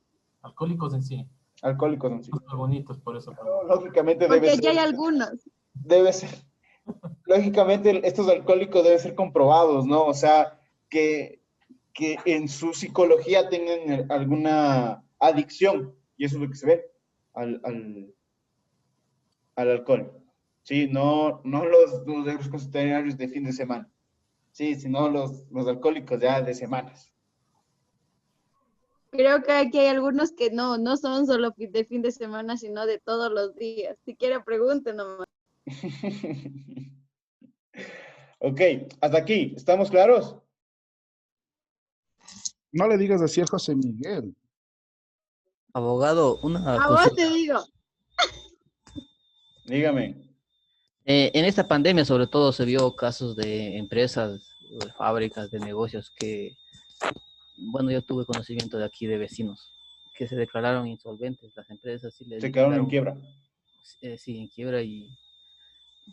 [SPEAKER 13] Alcohólicos en sí.
[SPEAKER 1] Alcohólicos en sí.
[SPEAKER 13] Son muy bonitos, por eso.
[SPEAKER 1] Lógicamente debe
[SPEAKER 7] Porque
[SPEAKER 1] ser.
[SPEAKER 7] ya hay algunos.
[SPEAKER 1] Debe ser. Lógicamente, estos alcohólicos deben ser comprobados, ¿no? O sea, que en su psicología tengan alguna adicción. Y eso es lo que se ve al alcohol. Sí, no los ebrios consuetudinarios de fin de semana. Sí, sino los alcohólicos ya de semanas.
[SPEAKER 7] Creo que aquí hay algunos que no son solo de fin de semana, sino de todos los días. Si quiere, pregunte nomás.
[SPEAKER 1] Ok, hasta aquí. ¿Estamos claros?
[SPEAKER 3] No le digas así a José Miguel.
[SPEAKER 6] Abogado, una
[SPEAKER 7] A vos
[SPEAKER 6] consulta.
[SPEAKER 7] te digo.
[SPEAKER 1] Dígame.
[SPEAKER 6] En esta pandemia, sobre todo, se vio casos de empresas, de fábricas, de negocios que, bueno, yo tuve conocimiento de aquí de vecinos que se declararon insolventes. Las empresas sí les
[SPEAKER 1] Se quedaron en
[SPEAKER 6] liquidaron,
[SPEAKER 1] quiebra.
[SPEAKER 6] sí, en quiebra y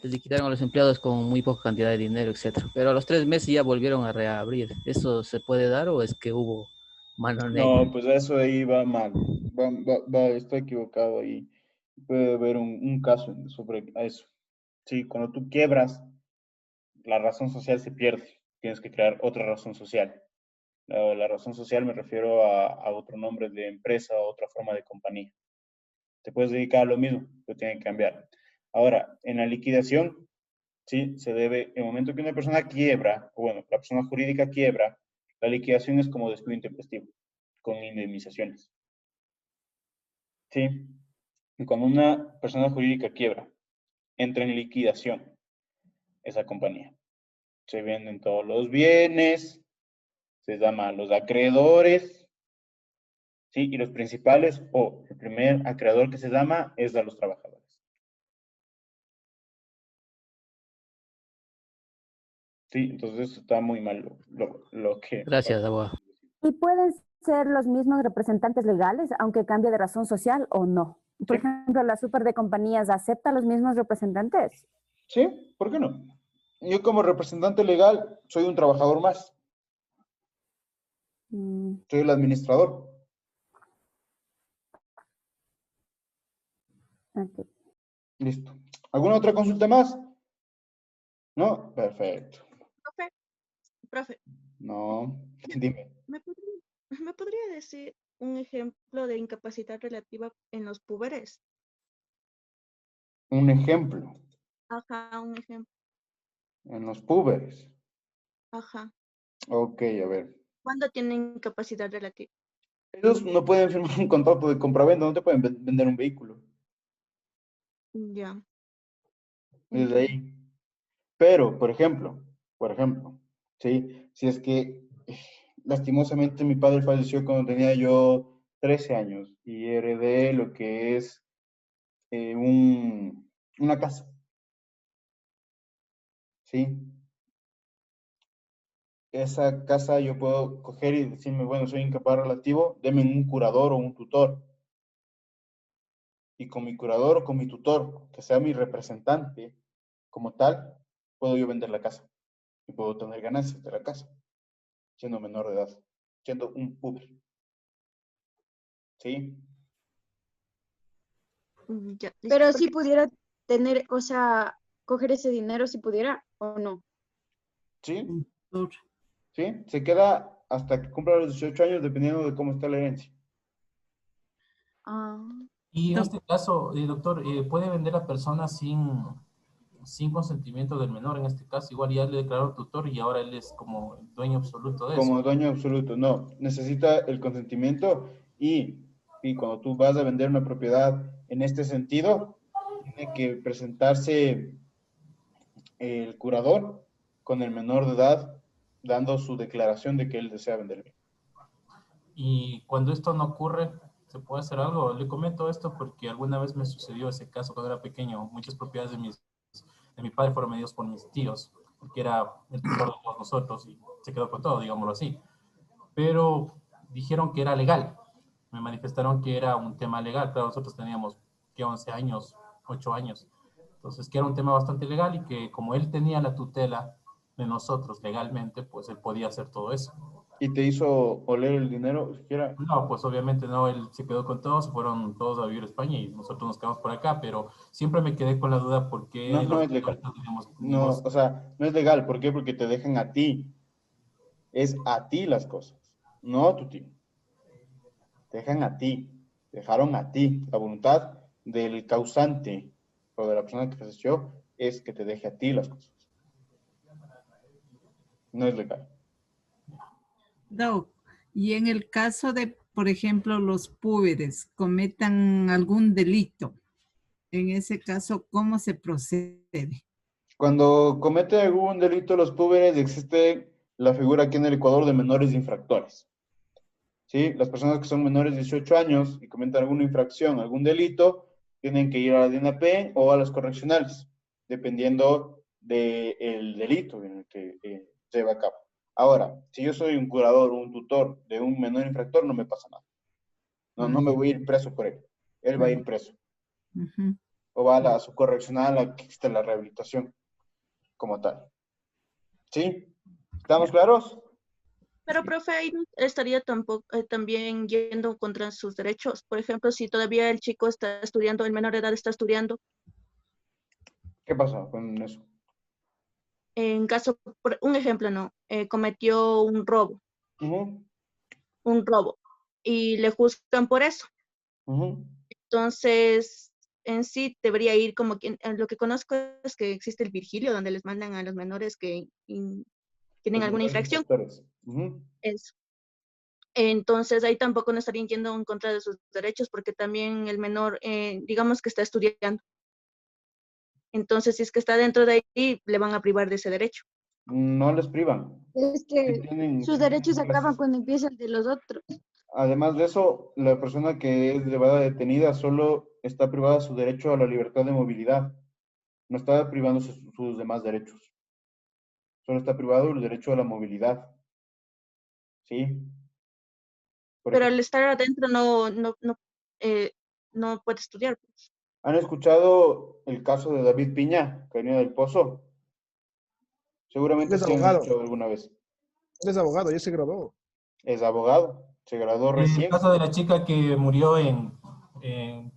[SPEAKER 6] les liquidaron a los empleados con muy poca cantidad de dinero, etcétera. Pero a los 3 meses ya volvieron a reabrir. ¿Eso se puede dar o es que hubo mano negra?
[SPEAKER 1] No, pues eso ahí va mal. Estoy equivocado ahí. Puede haber un caso sobre eso. Sí, cuando tú quiebras, la razón social se pierde. Tienes que crear otra razón social. La razón social me refiero a otro nombre de empresa o otra forma de compañía. Te puedes dedicar a lo mismo, pero tiene que cambiar. Ahora, en la liquidación, sí, se debe, en el momento que una persona quiebra, o bueno, la persona jurídica quiebra, la liquidación es como despido intempestivo, con indemnizaciones. Sí, y cuando una persona jurídica quiebra, entra en liquidación esa compañía. Se venden todos los bienes, se llama a los acreedores, ¿sí? Y los principales, o el primer acreedor que se llama es a los trabajadores. Sí, entonces está muy mal lo que...
[SPEAKER 6] Gracias, abogado.
[SPEAKER 12] ¿Y pueden ser los mismos representantes legales, aunque cambie de razón social o no? Por ejemplo, la super de compañías, ¿acepta los mismos representantes?
[SPEAKER 1] Sí, ¿por qué no? Yo como representante legal soy un trabajador más. Soy el administrador.
[SPEAKER 12] Okay.
[SPEAKER 1] Listo. ¿Alguna otra consulta más? ¿No? Perfecto.
[SPEAKER 19] Profe,
[SPEAKER 1] No, dime.
[SPEAKER 19] ¿me podría decir un ejemplo de incapacidad relativa en los púberes?
[SPEAKER 1] Un ejemplo
[SPEAKER 19] Ajá, un ejemplo.
[SPEAKER 1] en los púberes.
[SPEAKER 19] Ajá.
[SPEAKER 1] Ok, a ver.
[SPEAKER 19] ¿Cuándo tienen incapacidad relativa?
[SPEAKER 1] Ellos no pueden firmar un contrato de compraventa, no te pueden vender un vehículo.
[SPEAKER 19] Ya.
[SPEAKER 1] Desde ahí. Pero, por ejemplo, ¿sí? Si es que lastimosamente mi padre falleció cuando tenía yo 13 años y heredé lo que es Una casa. ¿Sí? Esa casa yo puedo coger y decirme, bueno, soy incapaz relativo, deme un curador o un tutor. Y con mi curador o con mi tutor, que sea mi representante como tal, puedo yo vender la casa. Y puedo tener ganancias de la casa, siendo menor de edad, siendo un puber. ¿Sí?
[SPEAKER 19] Ya,
[SPEAKER 7] Pero
[SPEAKER 19] listo,
[SPEAKER 7] si pudiera tener, o sea, coger ese dinero si pudiera o no.
[SPEAKER 1] ¿Sí? ¿Sí? Se queda hasta que cumpla los 18 años dependiendo de cómo está la herencia.
[SPEAKER 7] Ah.
[SPEAKER 13] Y en este caso, doctor, ¿puede vender a personas sin consentimiento del menor? En este caso, igual ya le declaró tutor y ahora él es como el dueño absoluto de eso.
[SPEAKER 1] Como dueño absoluto, no. Necesita el consentimiento y cuando tú vas a vender una propiedad en este sentido, tiene que presentarse el curador con el menor de edad dando su declaración de que él desea venderle.
[SPEAKER 13] Y cuando esto no ocurre, ¿se puede hacer algo? Le comento esto porque alguna vez me sucedió ese caso cuando era pequeño. Muchas propiedades de mi padre fueron vendidas por mis tíos, porque era el tutor de todos nosotros y se quedó con todo, digámoslo así. Pero dijeron que era legal. Me manifestaron que era un tema legal. Claro, nosotros teníamos que 11 años, 8 años. Entonces, que era un tema bastante legal y que como él tenía la tutela de nosotros legalmente, pues él podía hacer todo eso.
[SPEAKER 1] ¿Y te hizo oler el dinero siquiera?
[SPEAKER 13] No, pues obviamente no, él se quedó con todos, se fueron todos a vivir a España y nosotros nos quedamos por acá, pero siempre me quedé con la duda por qué
[SPEAKER 1] No, no
[SPEAKER 13] los
[SPEAKER 1] es legal.
[SPEAKER 13] no teníamos
[SPEAKER 1] No, o sea, no es legal. ¿Por qué? Porque te dejan a ti. Es a ti las cosas, no a tu tío. Te dejan a ti. Dejaron a ti. La voluntad del causante o de la persona que falleció es que te deje a ti las cosas. No es legal.
[SPEAKER 11] Doc, y en el caso de, por ejemplo, los púberes cometan algún delito, en ese caso, ¿cómo se procede?
[SPEAKER 1] Cuando comete algún delito los púberes, existe la figura aquí en el Ecuador de menores infractores. ¿Sí? Las personas que son menores de 18 años y cometen alguna infracción, algún delito, tienen que ir a la DNP o a las correccionales, dependiendo del delito en el que se lleva a cabo. Ahora, si yo soy un curador o un tutor de un menor infractor, no me pasa nada. No me voy a ir preso por él. Él va a ir preso. O va a su correccional, a que existe la rehabilitación como tal. ¿Sí? ¿Estamos claros?
[SPEAKER 19] Pero, profe, ahí no estaría tampoco, también yendo contra sus derechos. Por ejemplo, si todavía el chico está estudiando, el menor de edad está estudiando,
[SPEAKER 1] ¿Qué pasa con eso?
[SPEAKER 19] en caso, un ejemplo, no, cometió un robo, y le juzgan por eso. Entonces, en sí debería ir como quien, lo que conozco es que existe el Virgilio, donde les mandan a los menores que tienen alguna infracción. Eso. Entonces, ahí tampoco no estarían yendo en contra de sus derechos, porque también el menor, digamos que está estudiando. Entonces, si es que está dentro de ahí, le van a privar de ese derecho.
[SPEAKER 1] No les privan.
[SPEAKER 7] Es que sus derechos acaban cuando empieza el de los otros.
[SPEAKER 1] Además de eso, la persona que es llevada detenida solo está privada de su derecho a la libertad de movilidad. No está privando sus demás derechos. Solo está privado del derecho a la movilidad. ¿Sí?
[SPEAKER 19] Pero al estar adentro no puede estudiar. Pues.
[SPEAKER 1] ¿Han escuchado el caso de David Piña, que venía del Pozo? Seguramente
[SPEAKER 3] Es
[SPEAKER 1] sí han
[SPEAKER 3] abogado.
[SPEAKER 1] escuchado alguna vez.
[SPEAKER 3] Él es abogado, ya se graduó.
[SPEAKER 1] Es abogado, se graduó
[SPEAKER 13] El
[SPEAKER 1] recién.
[SPEAKER 13] caso de la chica que murió en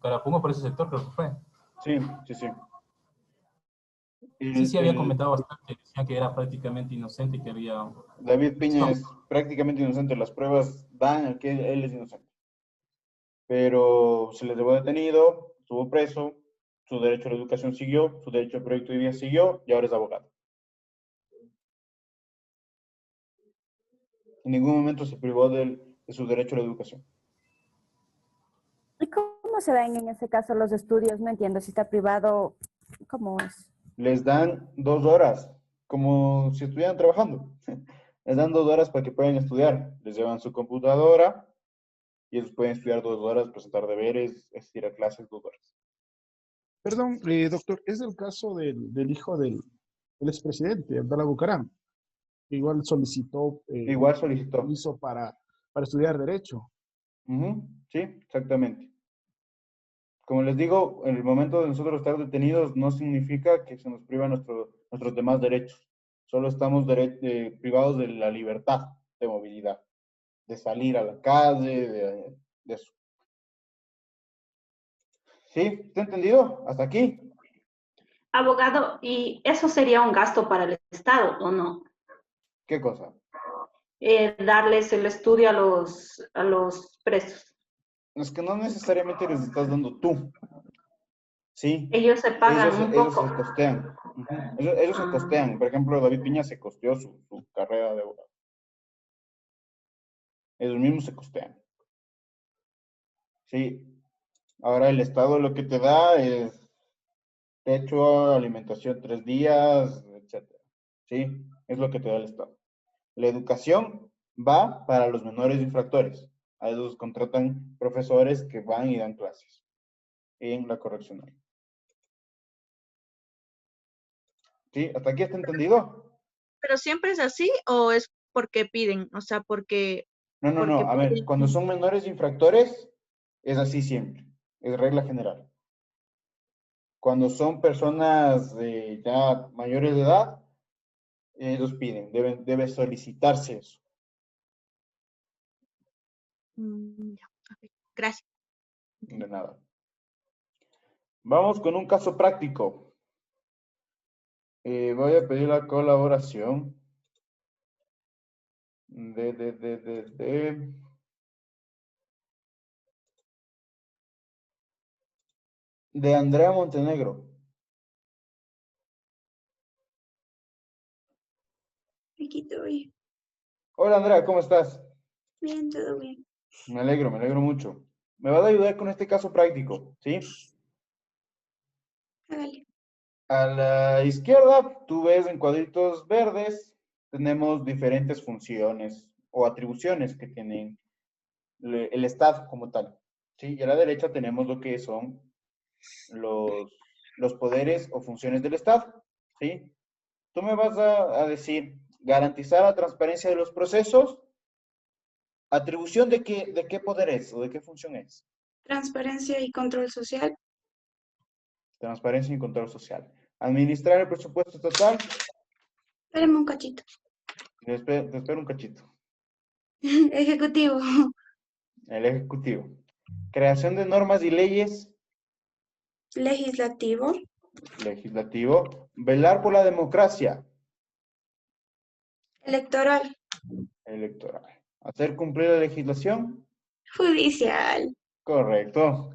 [SPEAKER 13] Carapungo, por ese sector, creo que fue.
[SPEAKER 1] Sí, sí, sí.
[SPEAKER 13] Sí, había comentado bastante, decía que era prácticamente inocente y que había...
[SPEAKER 1] David Piña es prácticamente inocente, las pruebas dan a que él es inocente. Pero se le llevó detenido, estuvo preso, su derecho a la educación siguió, su derecho al proyecto de vida siguió y ahora es abogado. En ningún momento se privó de su derecho a la educación.
[SPEAKER 12] ¿Y cómo se dan en ese caso los estudios? No entiendo si está privado, ¿cómo es?
[SPEAKER 1] Les dan 2 horas, como si estuvieran trabajando. Les dan 2 horas para que puedan estudiar. Les llevan su computadora y ellos pueden estudiar 2 horas, presentar deberes, asistir a clases 2 horas.
[SPEAKER 3] Perdón, doctor, es el caso del hijo del expresidente, Abdalá Bucaram. Igual solicitó permiso para estudiar Derecho.
[SPEAKER 1] Sí, exactamente. Como les digo, en el momento de nosotros estar detenidos no significa que se nos priva nuestros demás derechos. Solo estamos privados de la libertad de movilidad, de salir a la calle, de eso. ¿Sí? ¿Está entendido? ¿Hasta aquí?
[SPEAKER 17] Abogado, ¿y eso sería un gasto para el Estado o no?
[SPEAKER 1] ¿Qué cosa?
[SPEAKER 17] Darles el estudio a los presos.
[SPEAKER 1] Es que no necesariamente les estás dando tú. Sí.
[SPEAKER 17] Ellos se pagan un
[SPEAKER 1] ellos
[SPEAKER 17] poco.
[SPEAKER 1] se costean. Ellos se costean. Por ejemplo, David Piña se costeó su carrera de abogado. Ellos mismos se costean. Sí. Ahora el Estado lo que te da es techo, alimentación 3 días, etc. Sí. Es lo que te da el Estado. La educación va para los menores infractores. A ellos contratan profesores que van y dan clases en la correccional. ¿Sí? ¿Hasta aquí está entendido?
[SPEAKER 19] ¿Pero siempre es así o es porque piden? O sea, porque...
[SPEAKER 1] No. A ver, cuando son menores infractores, es así siempre. Es regla general. Cuando son personas ya mayores de edad, ellos piden, debe solicitarse eso.
[SPEAKER 19] Ya, ok, gracias.
[SPEAKER 1] De nada. Vamos con un caso práctico. Voy a pedir la colaboración de Andrea Montenegro.
[SPEAKER 20] Aquí estoy.
[SPEAKER 1] Hola Andrea, ¿cómo estás?
[SPEAKER 20] Bien, todo bien.
[SPEAKER 1] Me alegro mucho. Me vas a ayudar con este caso práctico, ¿sí?
[SPEAKER 20] Hágale.
[SPEAKER 1] A la izquierda, tú ves en cuadritos verdes, tenemos diferentes funciones o atribuciones que tienen el Estado como tal, ¿sí? Y a la derecha tenemos lo que son los poderes o funciones del Estado, ¿sí? Tú me vas a decir, garantizar la transparencia de los procesos. ¿Atribución de qué poder es o de qué función es?
[SPEAKER 20] Transparencia y control social.
[SPEAKER 1] Transparencia y control social. Administrar el presupuesto estatal.
[SPEAKER 20] Espérame un cachito.
[SPEAKER 1] Te espero un cachito.
[SPEAKER 20] Ejecutivo.
[SPEAKER 1] El ejecutivo. Creación de normas y leyes.
[SPEAKER 20] Legislativo.
[SPEAKER 1] Legislativo. Velar por la democracia.
[SPEAKER 20] Electoral.
[SPEAKER 1] Electoral. Hacer cumplir la legislación.
[SPEAKER 20] Judicial.
[SPEAKER 1] Correcto.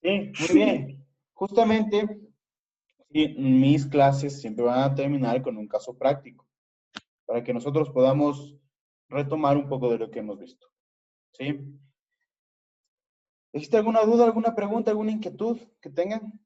[SPEAKER 1] Sí, muy bien. Justamente, sí, mis clases siempre van a terminar con un caso práctico, para que nosotros podamos retomar un poco de lo que hemos visto. ¿Sí? ¿Existe alguna duda, alguna pregunta, alguna inquietud que tengan?